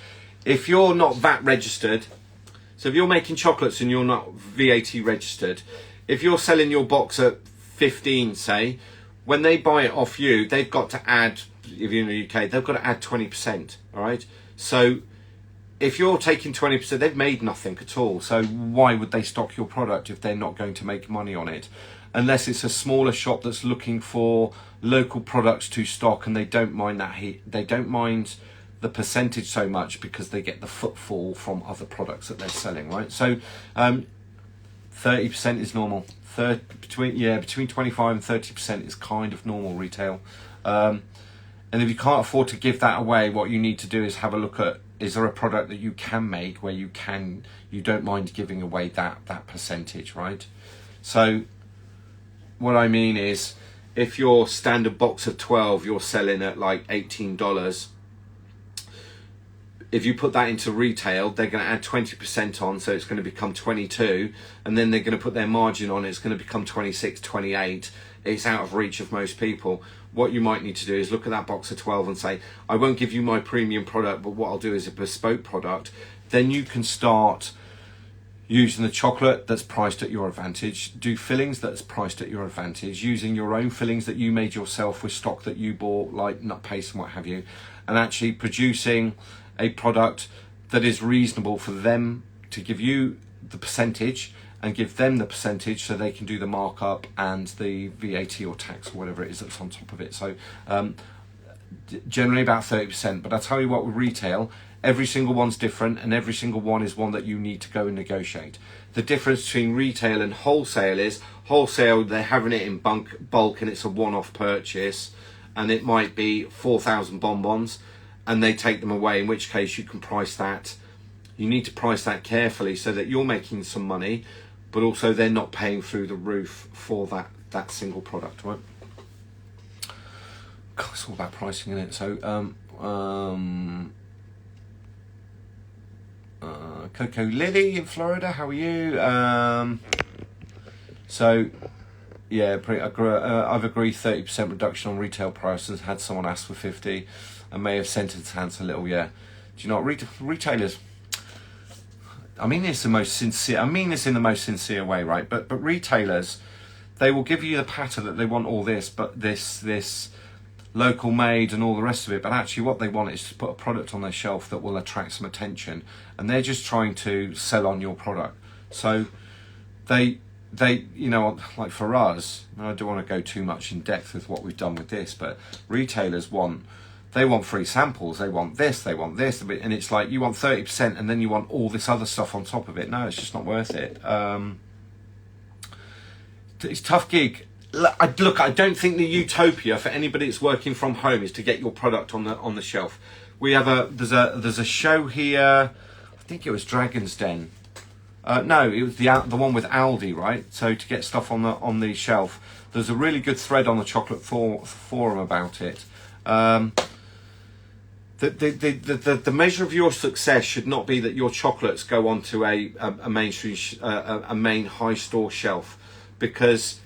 A: if you're not VAT registered, so if you're making chocolates and you're not VAT registered, if you're selling your box at 15, say, when they buy it off you, they've got to add, if you're in the UK, they've got to add 20%, all right? So if you're taking 20%, they've made nothing at all. So why would they stock your product if they're not going to make money on it? Unless it's a smaller shop that's looking for local products to stock, and they don't mind that they don't mind the percentage so much because they get the footfall from other products that they're selling, right? So 30% is normal. Between 25 and 30% is kind of normal retail. And if you can't afford to give that away, what you need to do is have a look at, is there a product that you can make where you don't mind giving away that percentage, right? So what I mean is, if your standard box of 12 you're selling at like $18, if you put that into retail, they're going to add 20% on, so it's going to become 22, and then they're going to put their margin on, it's going to become 26, 28. It's out of reach of most people. What you might need to do is look at that box of 12 and say, I won't give you my premium product, but what I'll do is a bespoke product. Then you can start using the chocolate that's priced at your advantage, do fillings that's priced at your advantage, using your own fillings that you made yourself with stock that you bought, like nut paste and what have you, and actually producing a product that is reasonable for them to give you the percentage and give them the percentage so they can do the markup and the VAT or tax or whatever it is that's on top of it. So generally about 30%, but I tell you what, with retail, every single one's different, and every single one is one that you need to go and negotiate. The difference between retail and wholesale is, wholesale, they're having it in bulk and it's a one-off purchase, and it might be 4,000 bonbons, and they take them away, in which case you can price that. You need to price that carefully so that you're making some money, but also they're not paying through the roof for that single product, right? God, it's all about pricing, isn't it? So, Coco Lily in Florida, how are you? So, yeah, I've agreed 30% reduction on retail prices. Had someone ask for 50, and may have sent its hands a little. Yeah, do you know what, retailers? I mean this in the most sincere way, right? But retailers, they will give you the patter that they want all this, but this local made and all the rest of it. But actually, what they want is to put a product on their shelf that will attract some attention, and they're just trying to sell on your product. So they, you know, like for us, I don't want to go too much in depth with what we've done with this, but retailers want free samples, they want this, and it's like, you want 30% and then you want all this other stuff on top of it. No, it's just not worth it. It's a tough gig. Look, I don't think the utopia for anybody that's working from home is to get your product on the shelf. We have there's a show here, I think it was Dragon's Den. No, it was the one with Aldi, right? So to get stuff on the shelf, there's a really good thread on the chocolate forum about it. The measure of your success should not be that your chocolates go onto a mainstream a main high store shelf, because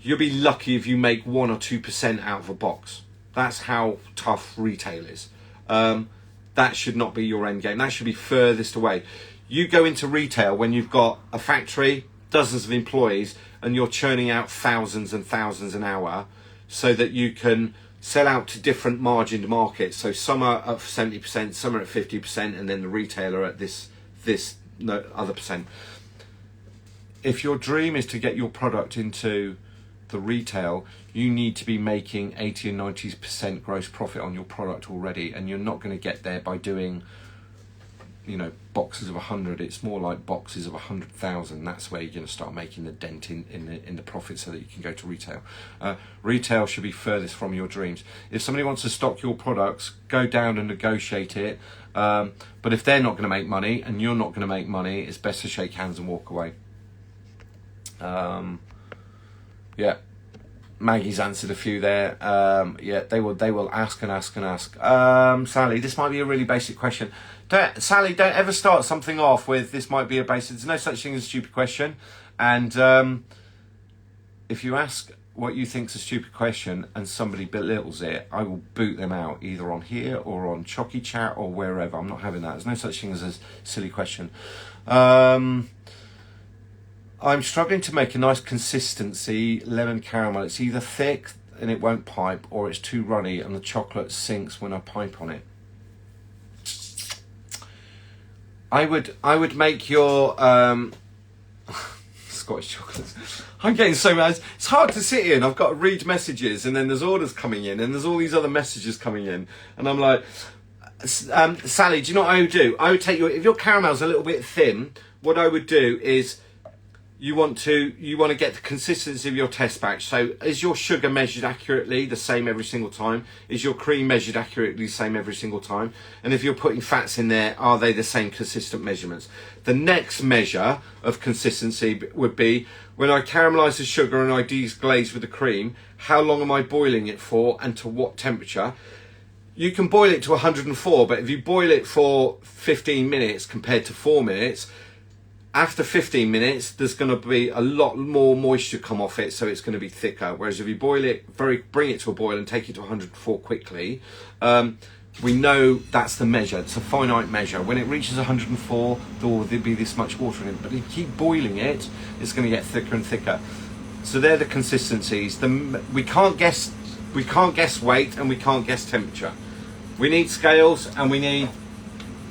A: you'll be lucky if you make 1 or 2% out of a box. That's how tough retail is. That should not be your end game. That should be furthest away. You go into retail when you've got a factory, dozens of employees, and you're churning out thousands and thousands an hour, so that you can sell out to different margined markets. So some are at 70%, some are at 50%, and then the retailer at this other percent. If your dream is to get your product into the retail, you need to be making 80 and 90% gross profit on your product already, and you're not going to get there by doing, you know, boxes of 100. It's more like boxes of 100,000. That's where you're going to start making the dent in the profit, so that you can go to retail. Retail should be furthest from your dreams. If somebody wants to stock your products, go down and negotiate it. But if they're not going to make money and you're not going to make money, it's best to shake hands and walk away. Yeah, Maggie's answered a few there. Yeah, they will ask and ask and ask. Sally, this might be a really basic question. Sally, don't ever start something off with, this might be a basic. There's no such thing as a stupid question. And if you ask what you think's a stupid question and somebody belittles it, I will boot them out, either on here or on Chocy Chat or wherever. I'm not having that. There's no such thing as a silly question. I'm struggling to make a nice consistency lemon caramel. It's either thick and it won't pipe, or it's too runny and the chocolate sinks when I pipe on it. I would make your Scottish chocolates. I'm getting so mad. It's hard to sit here and I've got to read messages, and then there's orders coming in and there's all these other messages coming in, and I'm like, Sally, do you know what I would do? I would take if your caramel's a little bit thin, what I would do is, you want to get the consistency of your test batch. So is your sugar measured accurately the same every single time? Is your cream measured accurately the same every single time? And if you're putting fats in there, are they the same consistent measurements? The next measure of consistency would be, when I caramelize the sugar and I deglaze with the cream, how long am I boiling it for and to what temperature? You can boil it to 104, but if you boil it for 15 minutes compared to 4 minutes, after 15 minutes, there's going to be a lot more moisture come off it, so it's going to be thicker. Whereas if you boil it, bring it to a boil and take it to 104 quickly, we know that's the measure. It's a finite measure. When it reaches 104, there'll be this much water in it. But if you keep boiling it, it's going to get thicker and thicker. So they're the consistencies. We can't guess weight and we can't guess temperature. We need scales and we need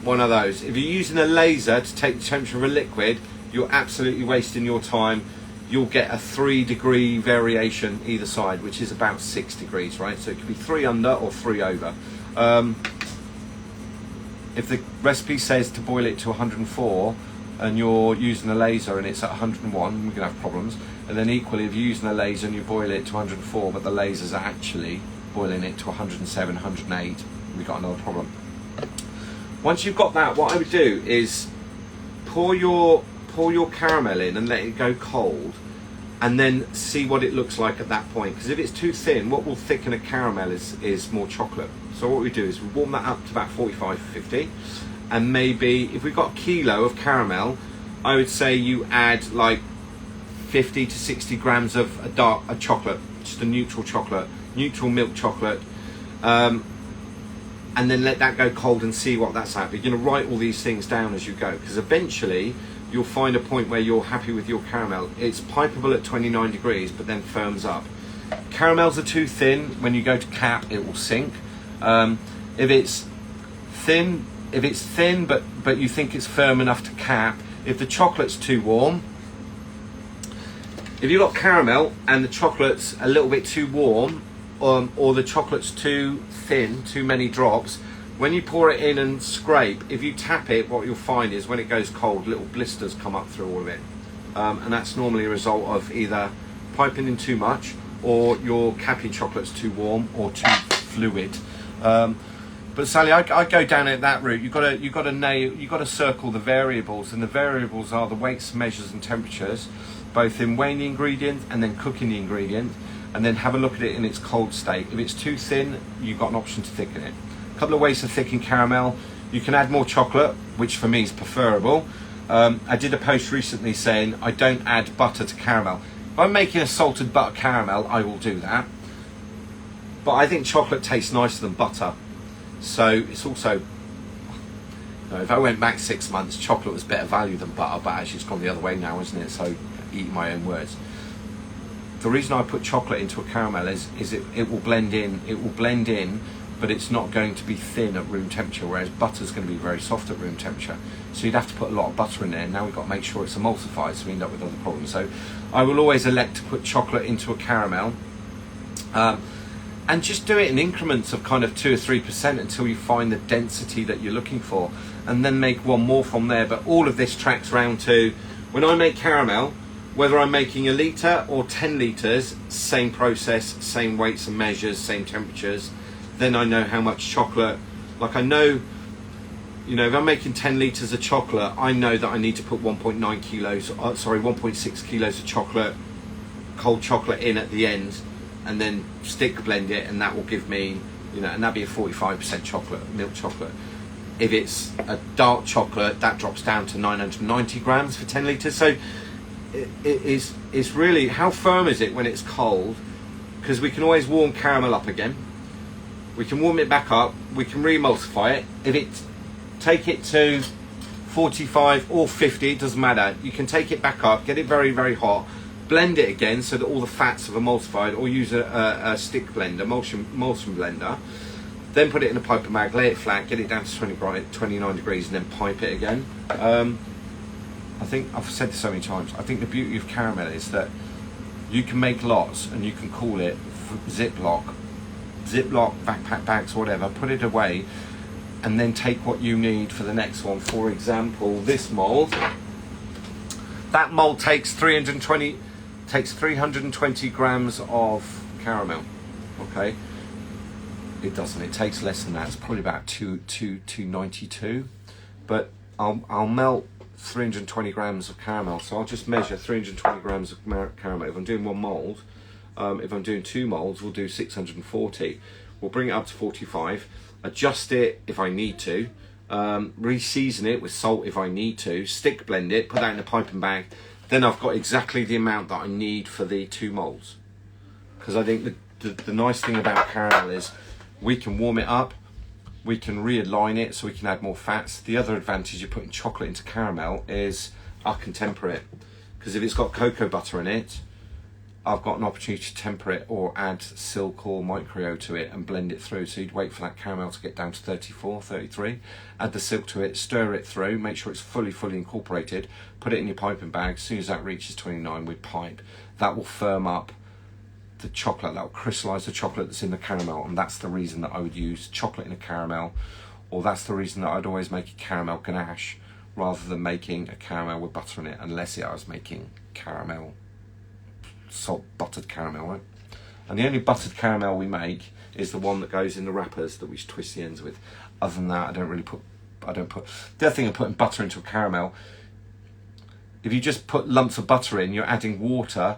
A: one of those. If you're using a laser to take the temperature of a liquid, you're absolutely wasting your time. You'll get a 3-degree variation either side, which is about 6 degrees, right? So it could be 3 under or 3 over. If the recipe says to boil it to 104 and you're using a laser and it's at 101, we're gonna have problems. And then equally, if you're using a laser and you boil it to 104, but the laser's actually boiling it to 107, 108, we've got another problem. Once you've got that, what I would do is pour your caramel in and let it go cold, and then see what it looks like at that point. Because if it's too thin, what will thicken a caramel is more chocolate. So what we do is we warm that up to about 45, 50, and maybe if we've got a kilo of caramel, I would say you add like 50 to 60 grams of a chocolate, just a neutral milk chocolate. And then let that go cold and see what that's at. But you're going to write all these things down as you go, because eventually you'll find a point where you're happy with your caramel. It's pipeable at 29 degrees, but then firms up. Caramels are too thin. When you go to cap, it will sink. If it's thin, but you think it's firm enough to cap, if the chocolate's too warm, if you've got caramel and the chocolate's a little bit too warm, or the chocolate's too thin, too many drops, when you pour it in and scrape, if you tap it, what you'll find is when it goes cold, little blisters come up through all of it. And that's normally a result of either piping in too much, or your capping chocolate's too warm or too fluid. But Sally, I go down at that route. You've got to circle the variables, and the variables are the weights, measures, and temperatures, both in weighing the ingredient and then cooking the ingredient, and then have a look at it in its cold state. If it's too thin, you've got an option to thicken it. A couple of ways to thicken caramel. You can add more chocolate, which for me is preferable. I did a post recently saying I don't add butter to caramel. If I'm making a salted butter caramel, I will do that. But I think chocolate tastes nicer than butter. So it's also, if I went back 6 months, chocolate was better value than butter, but actually it's gone the other way now, isn't it? So eating my own words. The reason I put chocolate into a caramel is it will blend in, but it's not going to be thin at room temperature, whereas butter's going to be very soft at room temperature. So you'd have to put a lot of butter in there. Now we've got to make sure it's emulsified, so we end up with other problems. So I will always elect to put chocolate into a caramel. And just do it in increments of kind of 2 or 3% until you find the density that you're looking for, and then make one more from there. But all of this tracks round to, when I make caramel, whether I'm making a litre or 10 litres, same process, same weights and measures, same temperatures, then I know how much chocolate, like I know, if I'm making 10 litres of chocolate, I know that I need to put 1.6 kilos of chocolate, cold chocolate in at the end, and then stick blend it, and that will give me, and that'd be a 45% chocolate, milk chocolate. If it's a dark chocolate, that drops down to 990 grams for 10 litres. So it's really, how firm is it when it's cold? Because we can always warm caramel up again. We can warm it back up. We can re-emulsify it. Take it to 45 or 50, it doesn't matter. You can take it back up, get it very, very hot, blend it again so that all the fats have emulsified, or use a stick blender, emulsion blender. Then put it in a piping bag, lay it flat, get it down to 29 degrees, and then pipe it again. I think I've said this so many times. I think the beauty of caramel is that you can make lots, and you can call it Ziploc, backpack bags, whatever. Put it away, and then take what you need for the next one. For example, this mold. That mold takes 320 grams of caramel. Okay. It doesn't. It takes less than that. It's probably about 292. But I'll melt 320 grams of caramel. So I'll just measure 320 grams of caramel. If I'm doing one mold, if I'm doing 2 molds, we'll do 640. We'll bring it up to 45. Adjust it if I need to. Re-season it with salt if I need to. Stick blend it. Put that in a piping bag. Then I've got exactly the amount that I need for the 2 molds. Because I think the nice thing about caramel is, we can warm it up, we can realign it so we can add more fats. The other advantage of putting chocolate into caramel is I can temper it. Because if it's got cocoa butter in it, I've got an opportunity to temper it or add silk or micro to it and blend it through. So you'd wait for that caramel to get down to 34, 33, add the silk to it, stir it through, make sure it's fully incorporated, put it in your piping bag. As soon as that reaches 29, we pipe. That will firm up the chocolate, that will crystallise the chocolate that's in the caramel, and that's the reason that I would use chocolate in a caramel, or that's the reason that I'd always make a caramel ganache rather than making a caramel with butter in it, unless I was making caramel, buttered caramel, right? And the only buttered caramel we make is the one that goes in the wrappers that we twist the ends with. Other than that, I don't put. The other thing of putting butter into a caramel, if you just put lumps of butter in, you're adding water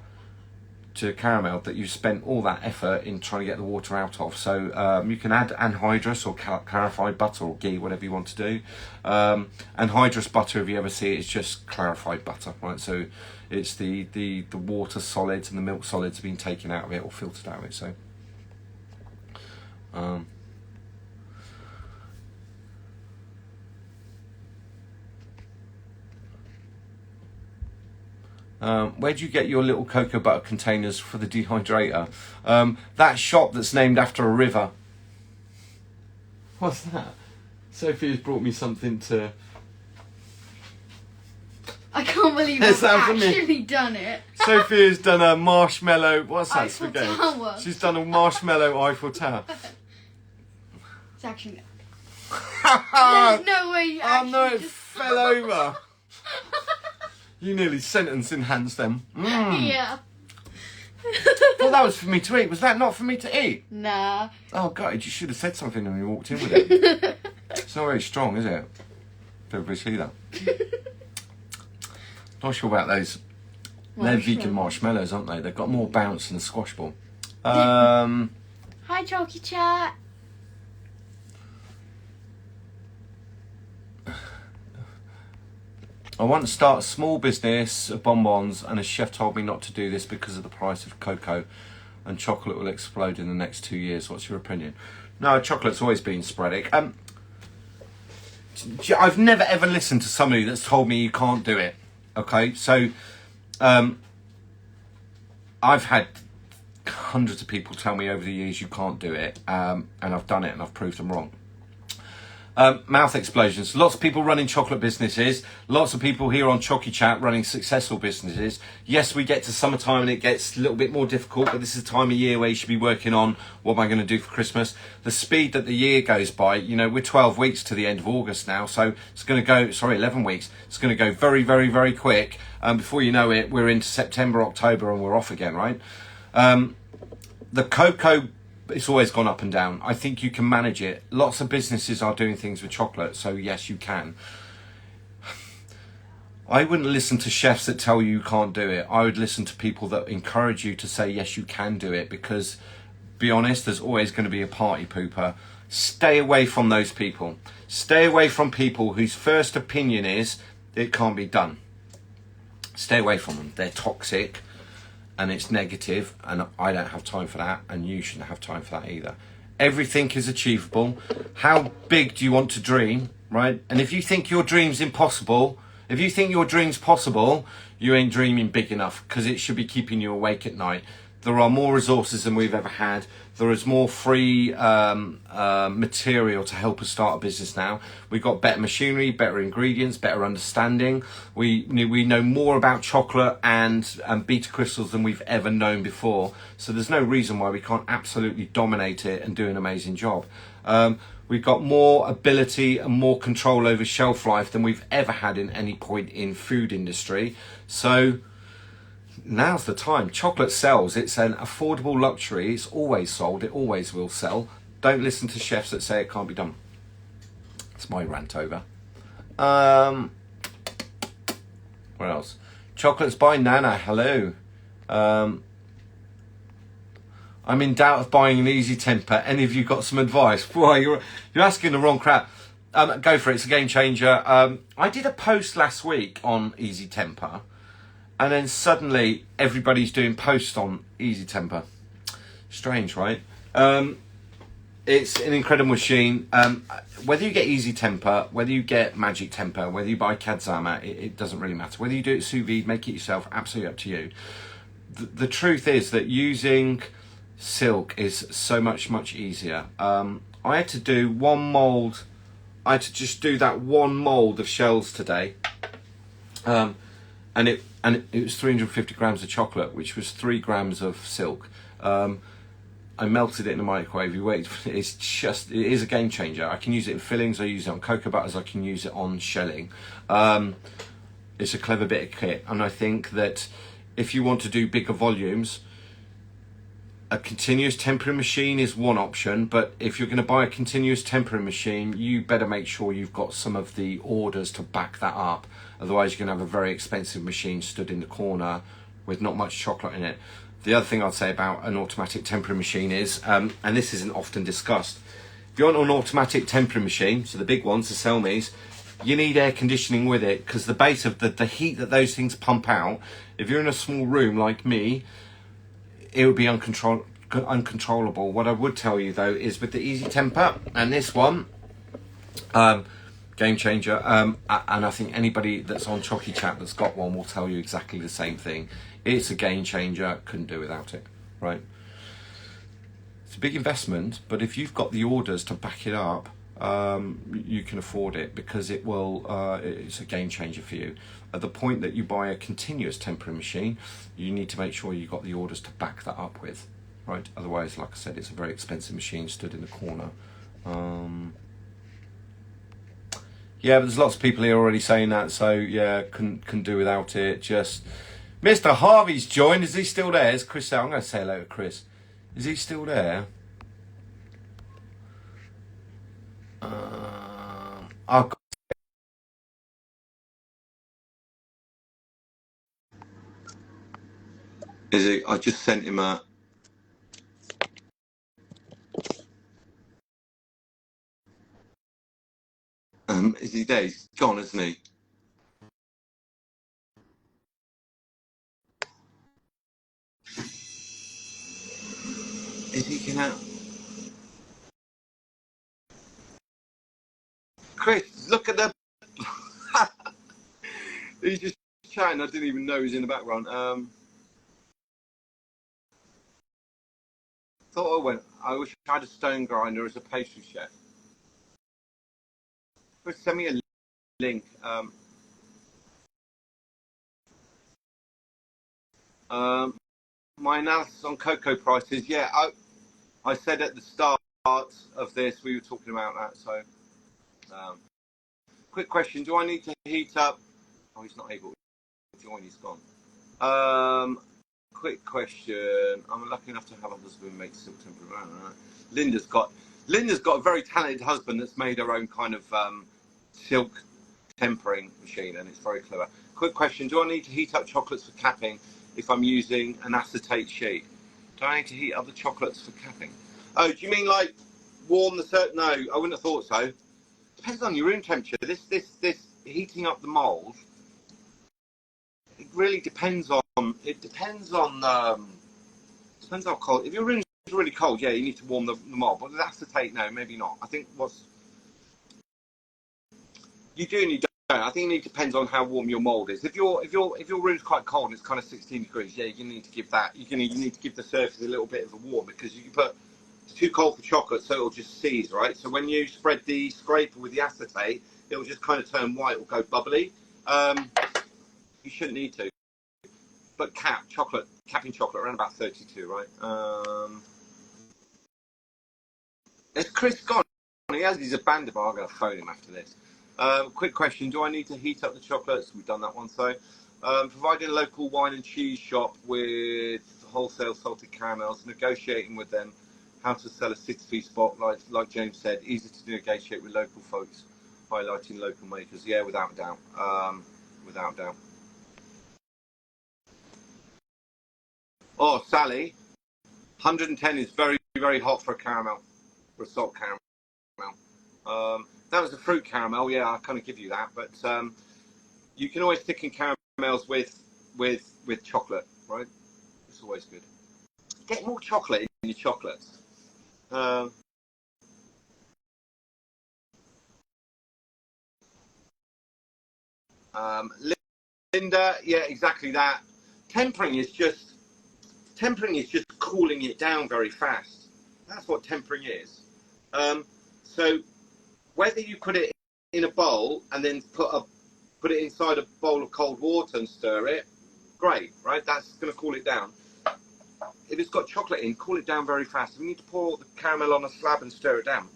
A: to caramel that you spent all that effort in trying to get the water out of. So you can add anhydrous or clarified butter or ghee, whatever you want to do. Anhydrous butter, if you ever see it, is just clarified butter, right? So it's the water solids and the milk solids have been taken out of it or filtered out of it. So where do you get your little cocoa butter containers for the dehydrator? That shop that's named after a river. What's that? Sophie has brought me something to
B: I can't believe
A: It's
B: I've
A: that for me.
B: actually done it.
A: Sophia's done a marshmallow. What's that
B: Eiffel
A: spaghetti?
B: Tower.
A: She's done a marshmallow Eiffel Tower.
B: It's actually... There's no way you
A: Oh
B: actually
A: no, it
B: just...
A: fell over. You nearly sentence enhanced them.
B: Yeah.
A: Well, that was for me to eat. Was that not for me to eat?
B: Nah.
A: Oh God, you should have said something when you walked in with it. It's not very strong, is it? Did everybody see that? Not sure about those. They're vegan marshmallows, aren't they? They've got more bounce than a squash ball.
B: Hi, Chocy Chat.
A: I want to start a small business of bonbons, and a chef told me not to do this because of the price of cocoa, and chocolate will explode in the next 2 years. What's your opinion? No, chocolate's always been sporadic. I've never ever listened to somebody that's told me you can't do it. Okay, so I've had hundreds of people tell me over the years you can't do it, and I've done it and I've proved them wrong. Mouth explosions. Lots of people running chocolate businesses. Lots of people here on Chocy Chat running successful businesses. Yes, we get to summertime and it gets a little bit more difficult, but this is the time of year where you should be working on what am I going to do for Christmas. The speed that the year goes by, you know, we're 12 weeks to the end of August now, so it's going to go, 11 weeks. It's going to go very, very, very quick. Before you know it, we're into September, October, and we're off again, right? The cocoa, it's always gone up and down. I think you can manage it. Lots of businesses are doing things with chocolate, so yes, you can. I wouldn't listen to chefs that tell you can't do it. I would listen to people that encourage you to say yes, you can do it, because, be honest, there's always going to be a party pooper. Stay away from those people. Stay away from people whose first opinion is it can't be done. Stay away from them. They're toxic. And it's negative, and I don't have time for that, and you shouldn't have time for that either. Everything is achievable. How big do you want to dream, right? And if you think your dream's impossible, if you think your dream's possible, you ain't dreaming big enough, because it should be keeping you awake at night. There are more resources than we've ever had. There is more free material to help us start a business now. We've got better machinery, better ingredients, better understanding. We know more about chocolate and beta crystals than we've ever known before. So there's no reason why we can't absolutely dominate it and do an amazing job. We've got more ability and more control over shelf life than we've ever had in any point in food industry. So now's the time. Chocolate sells. It's an affordable luxury. It's always sold. It always will sell. Don't listen to chefs that say it can't be done. It's my rant over. What else? Chocolates by Nana. Hello. I'm in doubt of buying an Easy Temper. Any of you got some advice? Boy, you're asking the wrong crap. Go for it. It's a game changer. I did a post last week on Easy Temper. And then suddenly everybody's doing posts on Easy Temper. Strange, right? It's an incredible machine. Whether you get Easy Temper, whether you get Magic Temper, whether you buy Kadzama, it doesn't really matter. Whether you do it sous vide, make it yourself, absolutely up to you. The truth is that using silk is so much easier. I had to do one mould. I had to just do that one mould of shells today. And it was 350 grams of chocolate, which was 3 grams of silk. I melted it in the microwave. You wait. It is a game changer. I can use it in fillings. I use it on cocoa butters. I can use it on shelling. It's a clever bit of kit, and I think that if you want to do bigger volumes, a continuous tempering machine is one option. But if you're going to buy a continuous tempering machine, you better make sure you've got some of the orders to back that up. Otherwise, you're going to have a very expensive machine stood in the corner with not much chocolate in it. The other thing I'd say about an automatic tempering machine is, and this isn't often discussed, if you want an automatic tempering machine, so the big ones, the Selmies, you need air conditioning with it, because the base of the heat that those things pump out, if you're in a small room like me, it would be uncontrollable. What I would tell you though is with the Easy Temper and this one, game changer, and I think anybody that's on Chocy Chat that's got one will tell you exactly the same thing. It's a game changer. Couldn't do without it, right? It's a big investment, but if you've got the orders to back it up, you can afford it, because it will. It's a game changer for you. At the point that you buy a continuous tempering machine, you need to make sure you got the orders to back that up with, right? Otherwise, like I said, it's a very expensive machine stood in the corner. Yeah, but there's lots of people here already saying that, so yeah, couldn't do without it. Just Mr. Harvey's joined. Is he still there? Is Chris there? I'm going to say hello to Chris. Is he still there? I've got... Is he? I just sent him a... is he there? He's gone, isn't he? Is he gonna... Chris, look at the... He's just chatting. I didn't even know he was in the background. I wish I had a stone grinder as a pastry chef. Chris, send me a link. My analysis on cocoa prices. Yeah, I said at the start of this, we were talking about that. So, quick question: do I need to heat up? Oh, he's not able to join. He's gone. Quick question: I'm lucky enough to have a husband who makes silk tempering. Linda's got a very talented husband that's made her own kind of silk tempering machine, and it's very clever. Quick question: do I need to heat up chocolates for capping if I'm using an acetate sheet? Do I need to heat up the chocolates for capping? Oh, do you mean like warm the certain? No, I wouldn't have thought so. Depends on your room temperature. This heating up the mould. It really depends on. It depends on. Depends how cold. If your room is really cold, yeah, you need to warm the mould. But with acetate, no, maybe not. I think you do and you don't. I think it depends on how warm your mould is. If your room's quite cold and it's kind of 16 degrees, yeah, you need to give that. You need to give the surface a little bit of a warm, because you can put it's too cold for chocolate, so it'll just seize, right? So when you spread the scraper with the acetate, it'll just kind of turn white or go bubbly. You shouldn't need to. But capping chocolate around about 32, right? Is Chris gone? He's abandoned, but I'm going to phone him after this. Quick question: do I need to heat up the chocolates? We've done that one. So, providing a local wine and cheese shop with wholesale salted caramels, negotiating with them how to sell a 6p spot, like James said, easy to negotiate with local folks, highlighting local makers. Yeah, without doubt. Without doubt. Oh, Sally, 110 is very, very hot for a caramel, for a salt caramel. That was a fruit caramel, yeah, I'll kind of give you that, but you can always thicken caramels with chocolate, right? It's always good. Get more chocolate in your chocolates. Linda, yeah, exactly that. Tempering is just cooling it down very fast. That's what tempering is. So whether you put it in a bowl and then put it inside a bowl of cold water and stir it, great, right? That's going to cool it down. If it's got chocolate in, cool it down very fast. We need to pour the caramel on a slab and stir it down.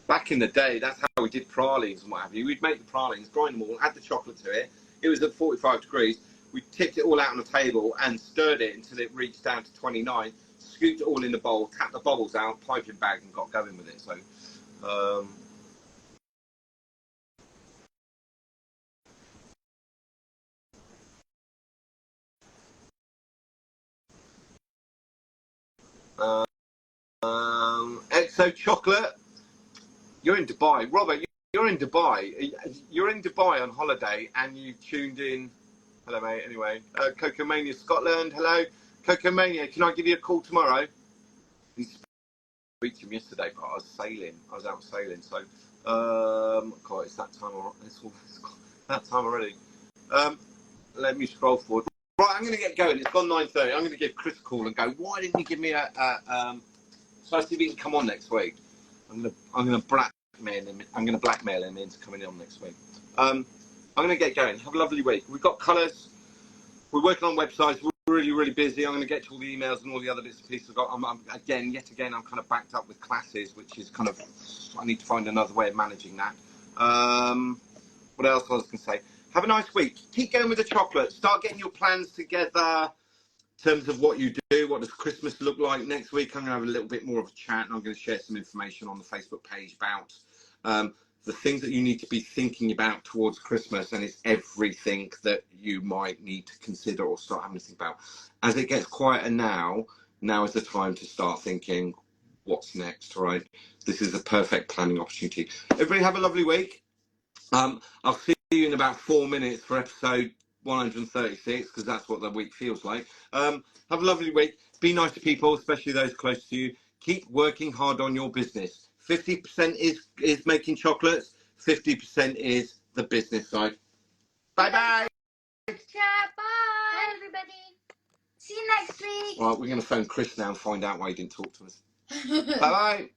A: Back in the day, that's how we did pralines and what have you. We'd make the pralines, grind them all, add the chocolate to it. It was at 45 degrees. We tipped it all out on the table and stirred it until it reached down to 29. Scooped it all in the bowl, tapped the bubbles out, piping bag, and got going with it. So, Exo chocolate. You're in Dubai, Robert. You're in Dubai. You're in Dubai on holiday, and you tuned in. Hello, mate. Anyway, Cocoa Mania Scotland. Hello, Cocoa Mania. Can I give you a call tomorrow? I speak to him yesterday, but I was sailing. I was out sailing, so God, it's that time. It's that time already. Let me scroll forward. Right, I'm going to get going. It's gone 9:30. I'm going to give Chris a call and go. Why didn't you give me a? So I see if he can come on next week. I'm gonna brat I'm going to blackmail him into coming on next week. I'm going to get going. Have a lovely week. We've got colours. We're working on websites. We're really, really busy. I'm going to get to all the emails and all the other bits and pieces I've got. Yet again, I'm kind of backed up with classes, which is kind of, I need to find another way of managing that. What else I was going to say? Have a nice week. Keep going with the chocolate. Start getting your plans together in terms of what you do. What does Christmas look like next week? I'm going to have a little bit more of a chat, and I'm going to share some information on the Facebook page about the things that you need to be thinking about towards Christmas, and it's everything that you might need to consider or start having to think about. As it gets quieter now is the time to start thinking, what's next, right? This is a perfect planning opportunity. Everybody have a lovely week. I'll see you in about 4 minutes for episode 136, because that's what the week feels like. Have a lovely week. Be nice to people, especially those close to you. Keep working hard on your business. 50% is making chocolates, 50% is the business side. Bye-bye.
B: Chat. Bye, everybody. See you next week.
A: Well, we're going to phone Chris now and find out why he didn't talk to us. Bye-bye.